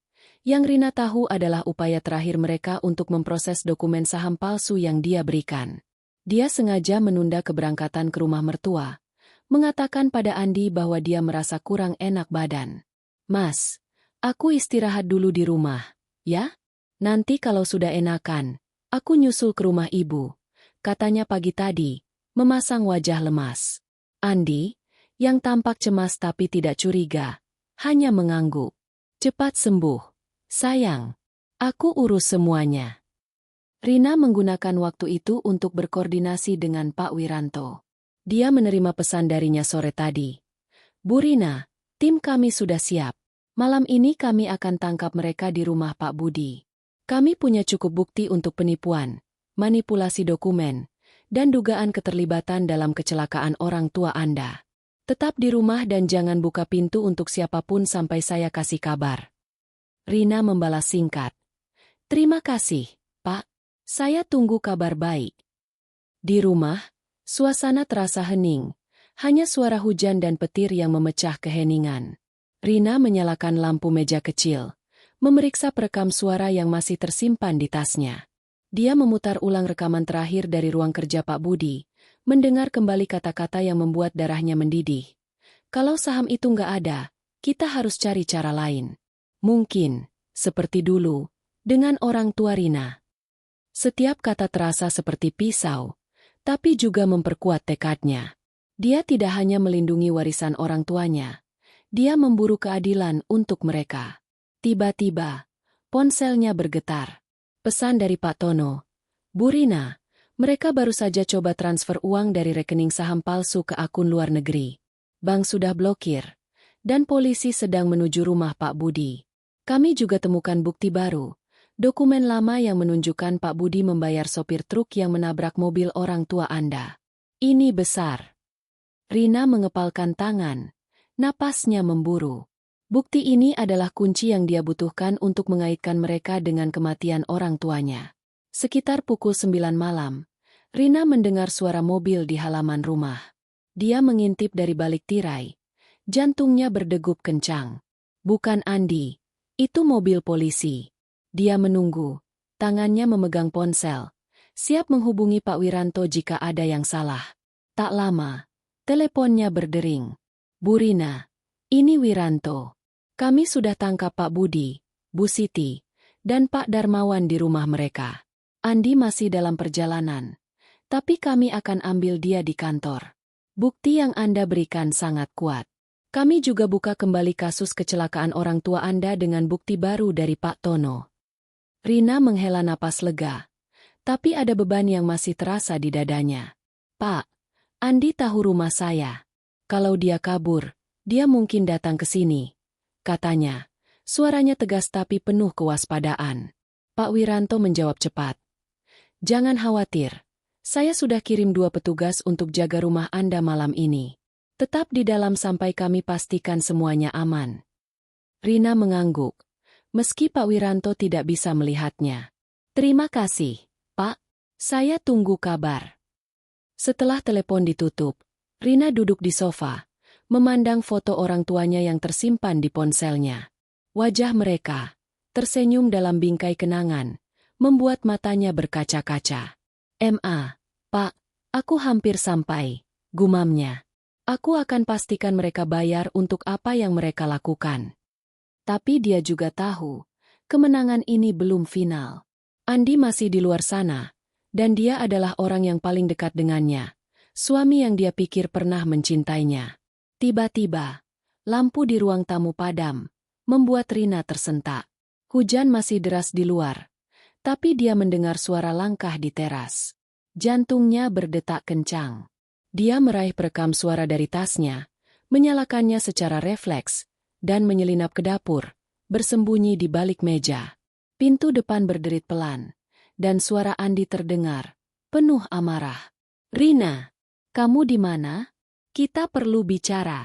Yang Rina tahu adalah upaya terakhir mereka untuk memproses dokumen saham palsu yang dia berikan. Dia sengaja menunda keberangkatan ke rumah mertua, mengatakan pada Andi bahwa dia merasa kurang enak badan. "Mas, aku istirahat dulu di rumah, ya? Nanti kalau sudah enakan, aku nyusul ke rumah ibu," katanya pagi tadi, memasang wajah lemas. Andi, yang tampak cemas tapi tidak curiga, hanya mengangguk. "Cepat sembuh, sayang. Aku urus semuanya." Rina menggunakan waktu itu untuk berkoordinasi dengan Pak Wiranto. Dia menerima pesan darinya sore tadi. "Bu Rina, tim kami sudah siap. Malam ini kami akan tangkap mereka di rumah Pak Budi. Kami punya cukup bukti untuk penipuan, manipulasi dokumen, dan dugaan keterlibatan dalam kecelakaan orang tua Anda. Tetap di rumah dan jangan buka pintu untuk siapapun sampai saya kasih kabar." Rina membalas singkat. "Terima kasih, Pak. Saya tunggu kabar baik." Di rumah, suasana terasa hening. Hanya suara hujan dan petir yang memecah keheningan. Rina menyalakan lampu meja kecil, memeriksa perekam suara yang masih tersimpan di tasnya. Dia memutar ulang rekaman terakhir dari ruang kerja Pak Budi, mendengar kembali kata-kata yang membuat darahnya mendidih. "Kalau saham itu nggak ada, kita harus cari cara lain. Mungkin, seperti dulu, dengan orang tua Rina." Setiap kata terasa seperti pisau, tapi juga memperkuat tekadnya. Dia tidak hanya melindungi warisan orang tuanya, dia memburu keadilan untuk mereka. Tiba-tiba, ponselnya bergetar. Pesan dari Pak Tono. "Bu Rina, mereka baru saja coba transfer uang dari rekening saham palsu ke akun luar negeri. Bank sudah blokir, dan polisi sedang menuju rumah Pak Budi. Kami juga temukan bukti baru, dokumen lama yang menunjukkan Pak Budi membayar sopir truk yang menabrak mobil orang tua Anda. Ini besar." Rina mengepalkan tangan, napasnya memburu. Bukti ini adalah kunci yang dia butuhkan untuk mengaitkan mereka dengan kematian orang tuanya. Sekitar pukul 9 malam, Rina mendengar suara mobil di halaman rumah. Dia mengintip dari balik tirai. Jantungnya berdegup kencang. Bukan Andi. Itu mobil polisi. Dia menunggu, tangannya memegang ponsel, siap menghubungi Pak Wiranto jika ada yang salah. Tak lama, teleponnya berdering. "Bu Rina, ini Wiranto. Kami sudah tangkap Pak Budi, Bu Siti, dan Pak Darmawan di rumah mereka. Andi masih dalam perjalanan, tapi kami akan ambil dia di kantor. Bukti yang Anda berikan sangat kuat. Kami juga buka kembali kasus kecelakaan orang tua Anda dengan bukti baru dari Pak Tono." Rina menghela napas lega. Tapi ada beban yang masih terasa di dadanya. Pak, Andi tahu rumah saya. Kalau dia kabur, dia mungkin datang ke sini, katanya. Suaranya tegas tapi penuh kewaspadaan. Pak Wiranto menjawab cepat. Jangan khawatir. Saya sudah kirim 2 petugas untuk jaga rumah Anda malam ini. Tetap di dalam sampai kami pastikan semuanya aman. Rina mengangguk. Meski Pak Wiranto tidak bisa melihatnya. Terima kasih, Pak. Saya tunggu kabar. Setelah telepon ditutup, Rina duduk di sofa, memandang foto orang tuanya yang tersimpan di ponselnya. Wajah mereka, tersenyum dalam bingkai kenangan, membuat matanya berkaca-kaca. Pak, aku hampir sampai, gumamnya. Aku akan pastikan mereka bayar untuk apa yang mereka lakukan. Tapi dia juga tahu, kemenangan ini belum final. Andi masih di luar sana, dan dia adalah orang yang paling dekat dengannya, suami yang dia pikir pernah mencintainya. Tiba-tiba, lampu di ruang tamu padam, membuat Rina tersentak. Hujan masih deras di luar, tapi dia mendengar suara langkah di teras. Jantungnya berdetak kencang. Dia meraih perekam suara dari tasnya, menyalakannya secara refleks, dan menyelinap ke dapur, bersembunyi di balik meja. Pintu depan berderit pelan, dan suara Andi terdengar, penuh amarah. Rina, kamu di mana? Kita perlu bicara.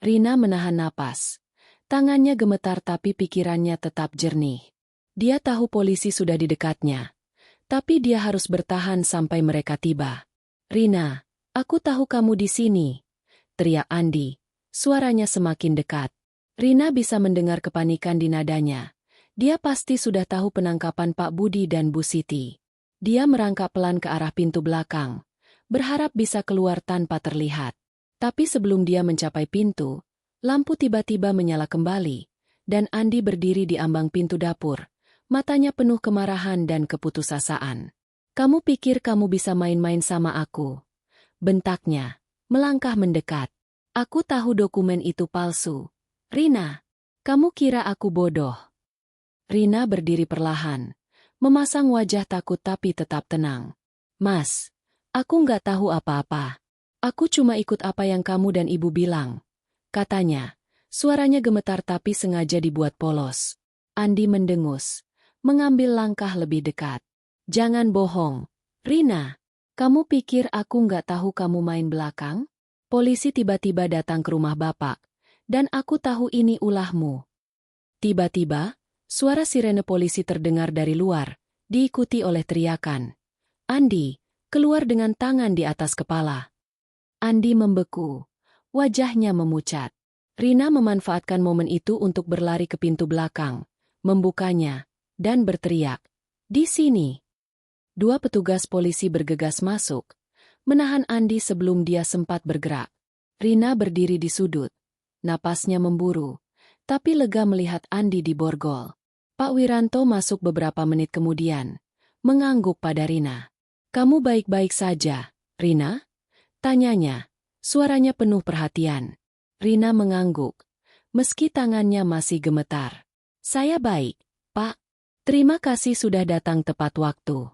Rina menahan napas. Tangannya gemetar tapi pikirannya tetap jernih. Dia tahu polisi sudah di dekatnya, tapi dia harus bertahan sampai mereka tiba. Rina, aku tahu kamu di sini, teriak Andi. Suaranya semakin dekat. Rina bisa mendengar kepanikan di nadanya. Dia pasti sudah tahu penangkapan Pak Budi dan Bu Siti. Dia merangkak pelan ke arah pintu belakang, berharap bisa keluar tanpa terlihat. Tapi sebelum dia mencapai pintu, lampu tiba-tiba menyala kembali, dan Andi berdiri di ambang pintu dapur, matanya penuh kemarahan dan keputusasaan. Kamu pikir kamu bisa main-main sama aku? Bentaknya, melangkah mendekat. Aku tahu dokumen itu palsu. Rina, kamu kira aku bodoh? Rina berdiri perlahan, memasang wajah takut tapi tetap tenang. Mas, aku nggak tahu apa-apa. Aku cuma ikut apa yang kamu dan ibu bilang, katanya. Suaranya gemetar tapi sengaja dibuat polos. Andi mendengus, mengambil langkah lebih dekat. Jangan bohong, Rina. Kamu pikir aku nggak tahu kamu main belakang? Polisi tiba-tiba datang ke rumah Bapak, dan aku tahu ini ulahmu. Tiba-tiba, suara sirene polisi terdengar dari luar, diikuti oleh teriakan. Andi, keluar dengan tangan di atas kepala. Andi membeku. Wajahnya memucat. Rina memanfaatkan momen itu untuk berlari ke pintu belakang, membukanya, dan berteriak. Di sini. 2 petugas polisi bergegas masuk, menahan Andi sebelum dia sempat bergerak. Rina berdiri di sudut. Napasnya memburu, tapi lega melihat Andi diborgol. Pak Wiranto masuk beberapa menit kemudian, mengangguk pada Rina. Kamu baik-baik saja, Rina? Tanyanya, suaranya penuh perhatian. Rina mengangguk, meski tangannya masih gemetar. Saya baik, Pak. Terima kasih sudah datang tepat waktu.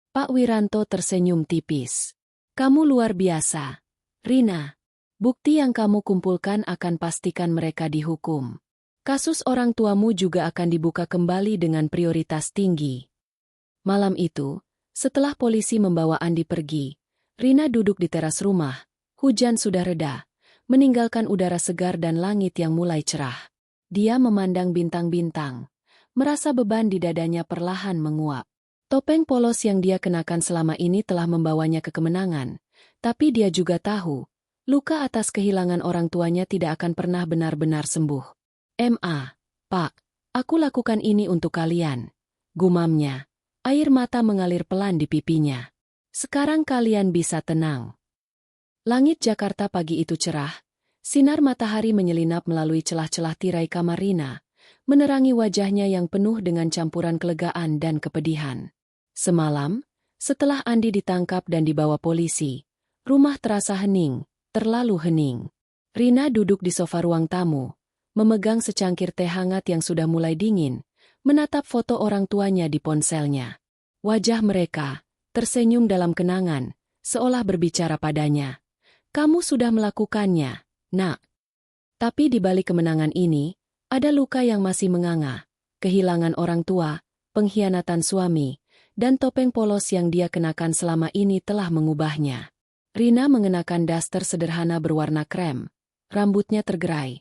Pak Wiranto tersenyum tipis. Kamu luar biasa, Rina. Bukti yang kamu kumpulkan akan pastikan mereka dihukum. Kasus orang tuamu juga akan dibuka kembali dengan prioritas tinggi. Malam itu, setelah polisi membawa Andi pergi, Rina duduk di teras rumah. Hujan sudah reda, meninggalkan udara segar dan langit yang mulai cerah. Dia memandang bintang-bintang, merasa beban di dadanya perlahan menguap. Topeng polos yang dia kenakan selama ini telah membawanya ke kemenangan, tapi dia juga tahu, luka atas kehilangan orang tuanya tidak akan pernah benar-benar sembuh. Pak, aku lakukan ini untuk kalian, gumamnya. Air mata mengalir pelan di pipinya. Sekarang kalian bisa tenang. Langit Jakarta pagi itu cerah, sinar matahari menyelinap melalui celah-celah tirai kamar Rina, menerangi wajahnya yang penuh dengan campuran kelegaan dan kepedihan. Semalam, setelah Andi ditangkap dan dibawa polisi, rumah terasa hening. Terlalu hening. Rina duduk di sofa ruang tamu, memegang secangkir teh hangat yang sudah mulai dingin, menatap foto orang tuanya di ponselnya. Wajah mereka tersenyum dalam kenangan, seolah berbicara padanya. Kamu sudah melakukannya, nak. Tapi di balik kemenangan ini, ada luka yang masih menganga. Kehilangan orang tua, pengkhianatan suami, dan topeng polos yang dia kenakan selama ini telah mengubahnya. Rina mengenakan daster sederhana berwarna krem. Rambutnya tergerai.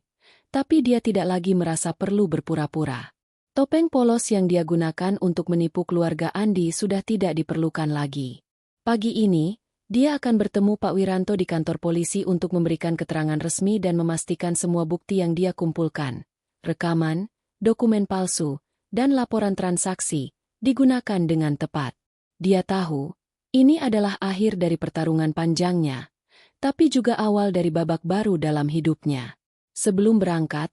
Tapi dia tidak lagi merasa perlu berpura-pura. Topeng polos yang dia gunakan untuk menipu keluarga Andi sudah tidak diperlukan lagi. Pagi ini, dia akan bertemu Pak Wiranto di kantor polisi untuk memberikan keterangan resmi dan memastikan semua bukti yang dia kumpulkan. Rekaman, dokumen palsu, dan laporan transaksi digunakan dengan tepat. Dia tahu, ini adalah akhir dari pertarungan panjangnya, tapi juga awal dari babak baru dalam hidupnya. Sebelum berangkat,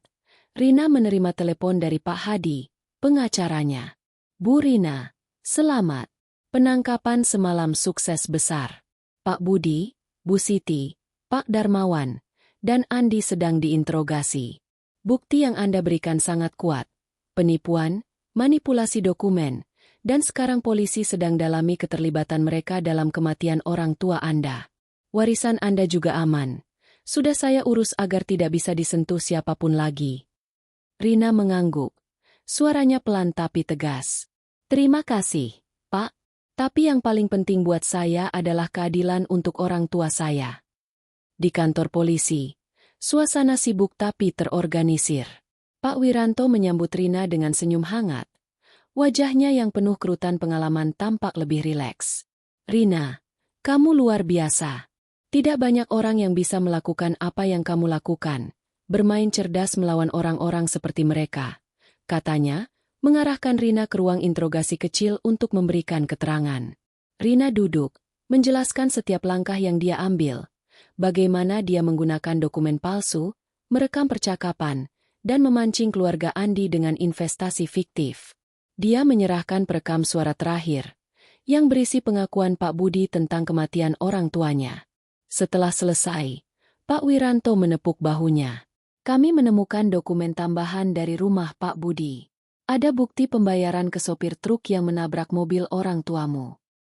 Rina menerima telepon dari Pak Hadi, pengacaranya. Bu Rina, selamat. Penangkapan semalam sukses besar. Pak Budi, Bu Siti, Pak Darmawan, dan Andi sedang diinterogasi. Bukti yang Anda berikan sangat kuat. Penipuan, manipulasi dokumen, dan sekarang polisi sedang dalami keterlibatan mereka dalam kematian orang tua Anda. Warisan Anda juga aman. Sudah saya urus agar tidak bisa disentuh siapapun lagi. Rina mengangguk. Suaranya pelan tapi tegas. Terima kasih, Pak. Tapi yang paling penting buat saya adalah keadilan untuk orang tua saya. Di kantor polisi, suasana sibuk tapi terorganisir. Pak Wiranto menyambut Rina dengan senyum hangat. Wajahnya yang penuh kerutan pengalaman tampak lebih rileks. Rina, kamu luar biasa. Tidak banyak orang yang bisa melakukan apa yang kamu lakukan. Bermain cerdas melawan orang-orang seperti mereka. Katanya, mengarahkan Rina ke ruang interogasi kecil untuk memberikan keterangan. Rina duduk, menjelaskan setiap langkah yang dia ambil. Bagaimana dia menggunakan dokumen palsu, merekam percakapan, dan memancing keluarga Andi dengan investasi fiktif. Dia menyerahkan perekam suara terakhir, yang berisi pengakuan Pak Budi tentang kematian orang tuanya. Setelah selesai, Pak Wiranto menepuk bahunya. Kami menemukan dokumen tambahan dari rumah Pak Budi. Ada bukti pembayaran ke sopir truk yang menabrak mobil orang tuamu.